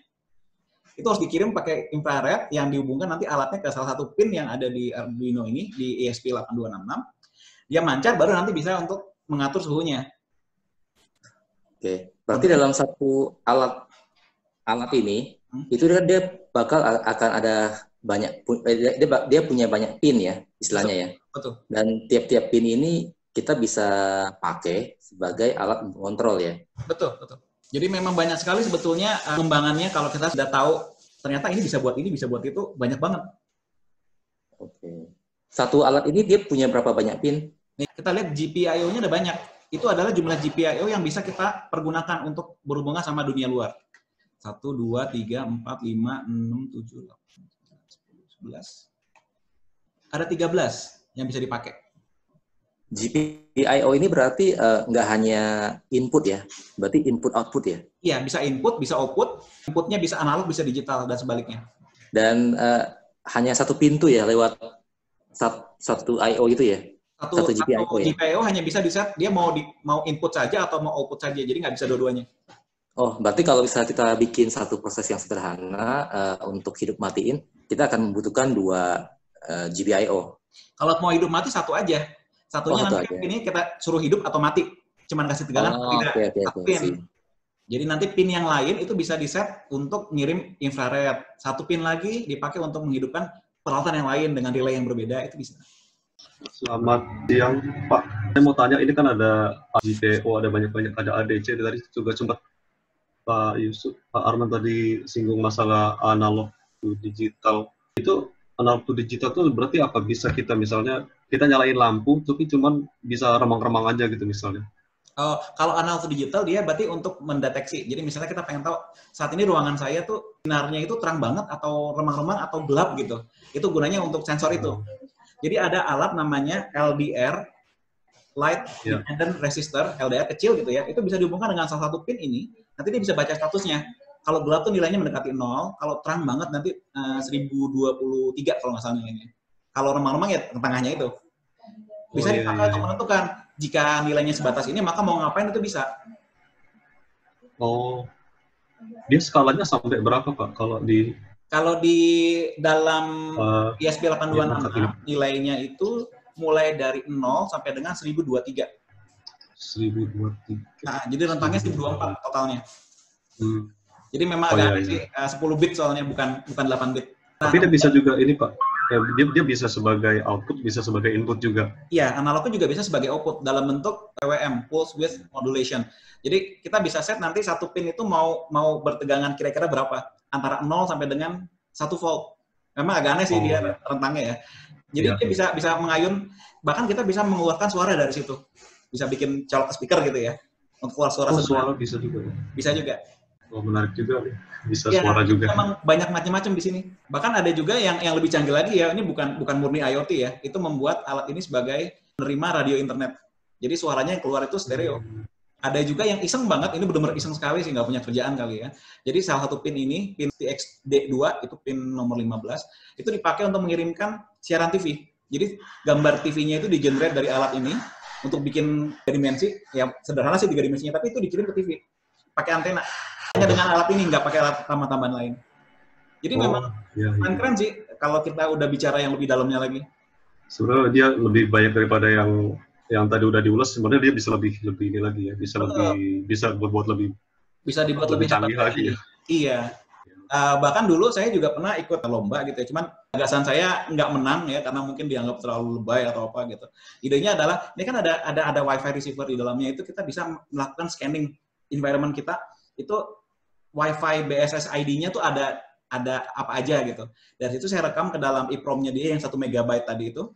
Itu harus dikirim pakai infrared yang dihubungkan nanti alatnya ke salah satu pin yang ada di Arduino ini, di ESP8266. Dia mancar, baru nanti bisa untuk mengatur suhunya. Oke, berarti dalam satu alat ini, itu kan dia bakal akan ada banyak, dia punya banyak pin ya, istilahnya ya. Betul. Dan tiap-tiap pin ini kita bisa pakai sebagai alat mengontrol ya. Betul, betul. Jadi memang banyak sekali sebetulnya pengembangannya kalau kita sudah tahu ternyata ini bisa buat itu banyak banget. Oke. Satu alat ini dia punya berapa banyak pin? Nih, kita lihat GPIO-nya ada banyak. Itu adalah jumlah GPIO yang bisa kita pergunakan untuk berhubungan sama dunia luar. 1, 2, 3, 4, 5, 6, 7, 8, 9, 10, 11. Ada 13 yang bisa dipakai. GPIO ini berarti nggak hanya input ya, berarti input-output ya? Iya, bisa input, bisa output. Inputnya bisa analog, bisa digital, dan sebaliknya. Dan hanya satu pintu ya, lewat satu I/O itu ya? Satu GPIO ya? GPIO hanya bisa di-set, dia mau input saja atau mau output saja, jadi nggak bisa dua-duanya. Oh, berarti kalau misalnya kita bikin satu proses yang sederhana untuk hidup matiin, kita akan membutuhkan 2 GPIO. Kalau mau hidup mati, satu aja. Satunya nanti ini kita suruh hidup atau mati. Cuman kasih tegangan atau tidak. Satu pin. Jadi nanti pin yang lain itu bisa di-set untuk ngirim infrared. Satu pin lagi dipakai untuk menghidupkan peralatan yang lain dengan relay yang berbeda, itu bisa. Selamat siang, Pak. Saya mau tanya, ini kan ada GPO, ada banyak-banyak, ada ADC, tadi juga sempat Pak Arman tadi singgung masalah analog to digital. Itu analog to digital itu berarti apa? Bisa kita misalnya, kita nyalain lampu, tapi cuman bisa remang-remang aja gitu misalnya. Kalau analog to digital, dia berarti untuk mendeteksi. Jadi misalnya kita pengen tahu, saat ini ruangan saya tuh sinarnya itu terang banget, atau remang-remang, atau gelap gitu. Itu gunanya untuk sensor itu. Jadi ada alat namanya LDR, Light Dependent Resistor, LDR kecil gitu ya. Itu bisa dihubungkan dengan salah satu pin ini, nanti dia bisa baca statusnya. Kalau gelap tuh nilainya mendekati 0, kalau terang banget nanti 1023 kalau nggak salah nilainya. Kalau remang-remang ya tengahnya itu. Bisa dipakai untuk menentukan, jika nilainya sebatas ini, maka mau ngapain itu bisa. Oh, dia skalanya sampai berapa Pak? Kalau di dalam ESP8266, nilainya itu mulai dari 0 sampai dengan 1023. 1023. Nah, jadi rentangnya 1024 totalnya. Jadi memang agak aneh sih, 10 bit soalnya, bukan 8 bit. Tapi dia bisa juga ini Pak, dia bisa sebagai output, bisa sebagai input juga. Iya, analognya juga bisa sebagai output dalam bentuk PWM, Pulse Width Modulation. Jadi kita bisa set nanti satu pin itu mau bertegangan kira-kira berapa, antara 0 sampai dengan 1 volt. Memang agak aneh sih dia rentangnya ya. Jadi dia bisa mengayun, bahkan kita bisa mengeluarkan suara dari situ. Bisa bikin colok speaker gitu ya, untuk keluar suara. Suara bisa juga. Bisa juga. Oh, menarik juga nih. Bisa suara juga. Memang banyak macam-macam di sini. Bahkan ada juga yang lebih canggih lagi ya. Ini bukan murni IoT ya. Itu membuat alat ini sebagai penerima radio internet. Jadi suaranya yang keluar itu stereo. Ada juga yang iseng banget. Ini benar-benar iseng sekali sih, nggak punya kerjaan kali ya. Jadi salah satu pin ini, pin TXD2, itu pin nomor 15, itu dipakai untuk mengirimkan siaran TV. Jadi gambar TV-nya itu di-generate dari alat ini untuk bikin dimensi. Ya sederhana sih 3 dimensinya, tapi itu dikirim ke TV. Pakai antena. Hanya dengan alat ini, nggak pakai alat tambahan-tambahan lain. Jadi memang keren sih kalau kita udah bicara yang lebih dalamnya lagi. Sebenarnya dia lebih banyak daripada yang tadi udah diulas. Sebenarnya dia bisa lebih ini lagi ya, bisa dibuat lebih canggih lagi ya. Iya. Bahkan dulu saya juga pernah ikut lomba gitu ya. Cuman Gagasan saya nggak menang ya karena mungkin dianggap terlalu lebay atau apa gitu. Idenya adalah ini kan ada Wi-Fi receiver di dalamnya, itu kita bisa melakukan scanning environment kita, itu Wi-Fi BSS ID-nya tuh ada apa aja gitu. Dari situ saya rekam ke dalam EEPROM-nya dia yang 1 MB tadi itu.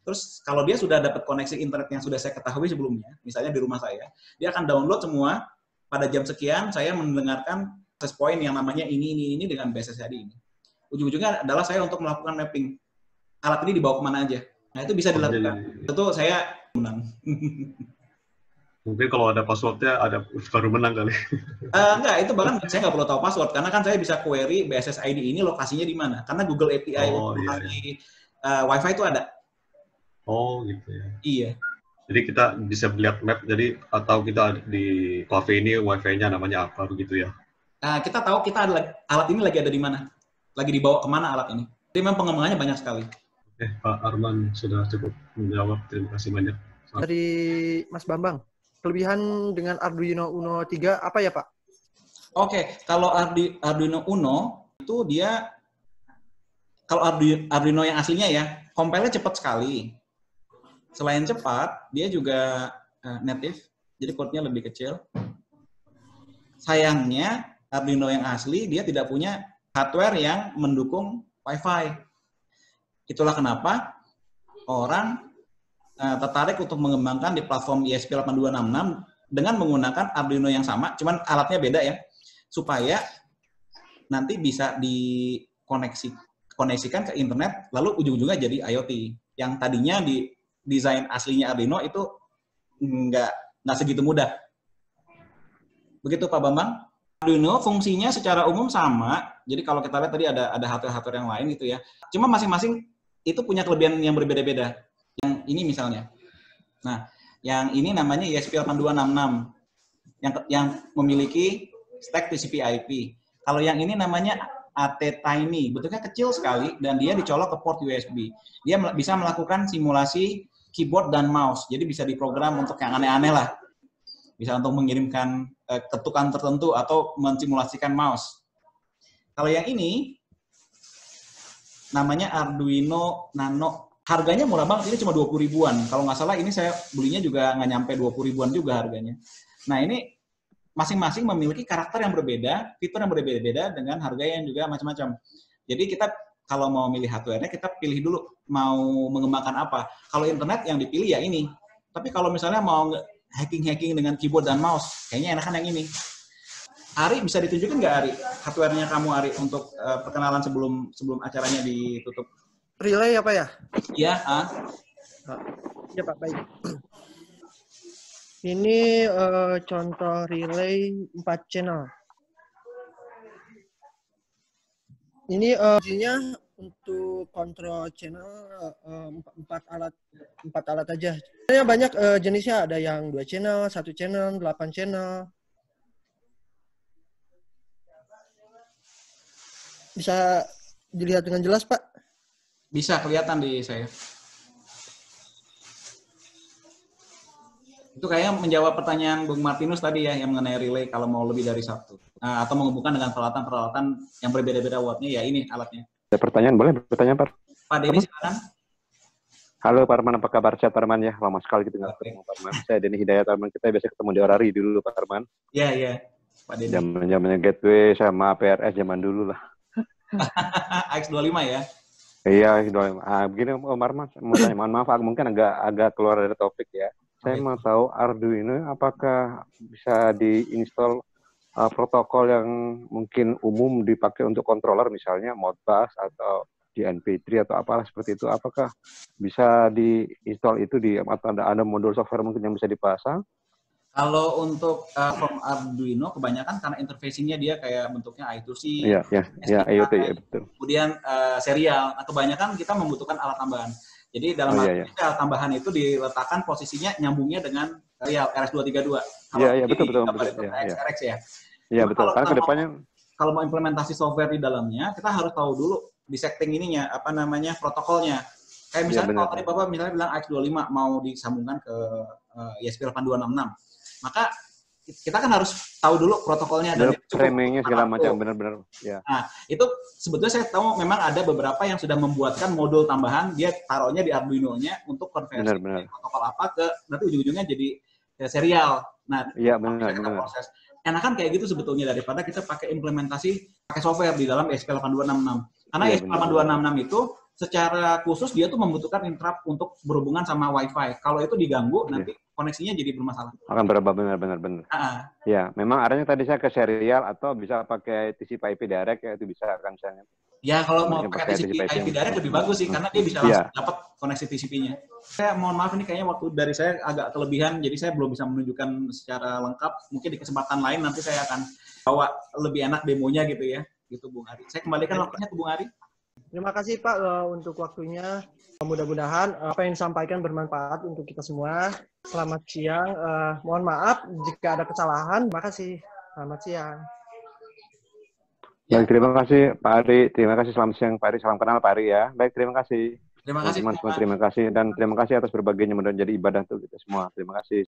Terus kalau dia sudah dapat koneksi internet yang sudah saya ketahui sebelumnya, misalnya di rumah saya, dia akan download semua pada jam sekian saya mendengarkan access point yang namanya ini dengan BSS ID ini. Ujung-ujungnya adalah saya untuk melakukan mapping. Alat ini dibawa kemana aja. Nah itu bisa dilakukan. Tentu saya menang. Mungkin kalau ada passwordnya ada baru menang kali. Enggak, itu bahkan saya nggak perlu tahu password karena kan saya bisa query BSS ID ini lokasinya di mana. Karena Google API lokasi Wi-Fi itu ada. Oh gitu ya. Iya. Jadi kita bisa lihat map. Jadi atau kita di cafe ini Wi-Fi-nya namanya apa begitu ya? Nah, kita tahu kita alat ini lagi ada di mana, lagi dibawa kemana alat ini. Jadi memang pengembangannya banyak sekali. Oke, Pak Arman sudah cukup menjawab. Terima kasih banyak. Dari Mas Bambang. Kelebihan dengan Arduino Uno 3 apa ya, Pak? Oke, kalau Arduino Uno itu dia, kalau Arduino yang aslinya ya, compile-nya cepat sekali. Selain cepat, dia juga native, jadi portnya lebih kecil. Sayangnya, Arduino yang asli, dia tidak punya hardware yang mendukung Wi-Fi. Itulah kenapa orang tertarik untuk mengembangkan di platform ESP8266 dengan menggunakan Arduino yang sama, cuman alatnya beda ya, supaya nanti bisa dikoneksikan ke internet, lalu ujung-ujungnya jadi IoT. Yang tadinya di desain aslinya Arduino itu nggak segitu mudah. Begitu Pak Bambang. Arduino fungsinya secara umum sama, jadi kalau kita lihat tadi ada hardware-hardware yang lain gitu ya. Cuma masing-masing itu punya kelebihan yang berbeda-beda. Yang ini misalnya. Nah, yang ini namanya ESP8266 yang memiliki stack TCP/IP. Kalau yang ini namanya AT-Tiny, bentuknya kecil sekali dan dia dicolok ke port USB. Dia bisa melakukan simulasi keyboard dan mouse. Jadi bisa diprogram untuk yang aneh-aneh lah. Bisa untuk mengirimkan ketukan tertentu atau mensimulasikan mouse. Kalau yang ini namanya Arduino Nano. Harganya murah banget, ini cuma 20 ribuan. Kalau nggak salah ini saya belinya juga nggak nyampe 20 ribuan juga harganya. Nah ini masing-masing memiliki karakter yang berbeda, fitur yang berbeda-beda dengan harga yang juga macam-macam. Jadi kita kalau mau milih hardware-nya, kita pilih dulu mau mengembangkan apa. Kalau internet yang dipilih ya ini. Tapi kalau misalnya mau hacking-hacking dengan keyboard dan mouse, kayaknya enakan yang ini. Ari, bisa ditunjukin nggak Ari? Hardware-nya kamu Ari untuk perkenalan sebelum acaranya ditutup. Relay apa ya? Iya, Ya Pak, baik. Ini contoh relay 4 channel. Ini fungsinya untuk kontrol channel 4 alat aja. Sebenarnya banyak jenisnya, ada yang 2 channel, 1 channel, 8 channel. Bisa dilihat dengan jelas, Pak? Bisa kelihatan di saya. Itu kayaknya menjawab pertanyaan Bung Martinus tadi ya, yang mengenai relay kalau mau lebih dari 1. Nah, atau menghubungkan dengan peralatan-peralatan yang berbeda-beda wattnya, ya ini alatnya. Ada pertanyaan, boleh bertanya Pak? Pak Denny, silakan. Halo Pak Arman, apa kabar? Sehat Pak Arman ya? Lama sekali kita nggak ketemu Pak Arman. Saya Denny Hidayat Arman, kita biasa ketemu di Orari dulu Pak Arman. Iya, Pak Denny. Zaman-zamannya Gateway sama PRS zaman dulu lah. AX25 ya? Iya, begini Om Arman, mau tanya, mohon maaf, mungkin agak keluar dari topik ya. Saya mau tahu Arduino apakah bisa diinstal protokol yang mungkin umum dipakai untuk controller, misalnya Modbus atau DNP3 atau apalah seperti itu. Apakah bisa diinstal itu atau ada modul software mungkin yang bisa dipasang? Kalau untuk from Arduino kebanyakan karena interfacing-nya dia kayak bentuknya I2C, Iya, IoT ya betul. Kemudian serial. Nah, kebanyakan kita membutuhkan alat tambahan. Jadi dalam alat tambahan itu diletakkan posisinya nyambungnya dengan serial RS232. Iya, betul. XRX ya. Iya betul. Karena kedepannya kalau mau implementasi software di dalamnya, kita harus tahu dulu di setting ininya apa namanya protokolnya. Kayak misalnya kalau tadi Bapak misalnya bilang AX25 mau disambungkan ke ESP8266. Maka kita kan harus tahu dulu protokolnya dan framingnya segala macam, benar-benar. Ya. Nah, itu sebetulnya saya tahu memang ada beberapa yang sudah membuatkan modul tambahan, dia taruhnya di Arduino-nya untuk konversi dari protokol apa ke nanti ujung-ujungnya jadi serial. Nah, iya benar. Proses. Enakan kayak gitu sebetulnya daripada kita pakai implementasi pakai software di dalam ESP8266. Karena ESP8266 itu secara khusus dia tuh membutuhkan interrupt untuk berhubungan sama WiFi. Kalau itu diganggu nanti koneksinya jadi bermasalah. Akan berubah benar. Ya, memang arahnya tadi saya ke serial atau bisa pakai TCP IP direct ya, itu bisa kan misalnya. Ya kalau mau pakai TCP IP direct lebih bagus sih karena dia bisa langsung dapat koneksi TCP-nya. Saya mohon maaf ini kayaknya waktu dari saya agak kelebihan jadi saya belum bisa menunjukkan secara lengkap. Mungkin di kesempatan lain nanti saya akan bawa lebih enak demonya gitu ya. Gitu Bung Ari. Saya kembalikan waktunya ke Bung Ari. Terima kasih Pak untuk waktunya. Mudah-mudahan apa yang disampaikan bermanfaat untuk kita semua. Selamat siang. Mohon maaf jika ada kesalahan. Terima kasih. Selamat siang. Baik, terima kasih Pak Ari. Terima kasih, selamat siang Pak Ari. Salam kenal Pak Ari ya. Baik, terima kasih. Terima kasih. Teman-teman, terima kasih dan terima kasih atas berbaginya, mudah-mudahan jadi ibadah untuk kita semua. Terima kasih.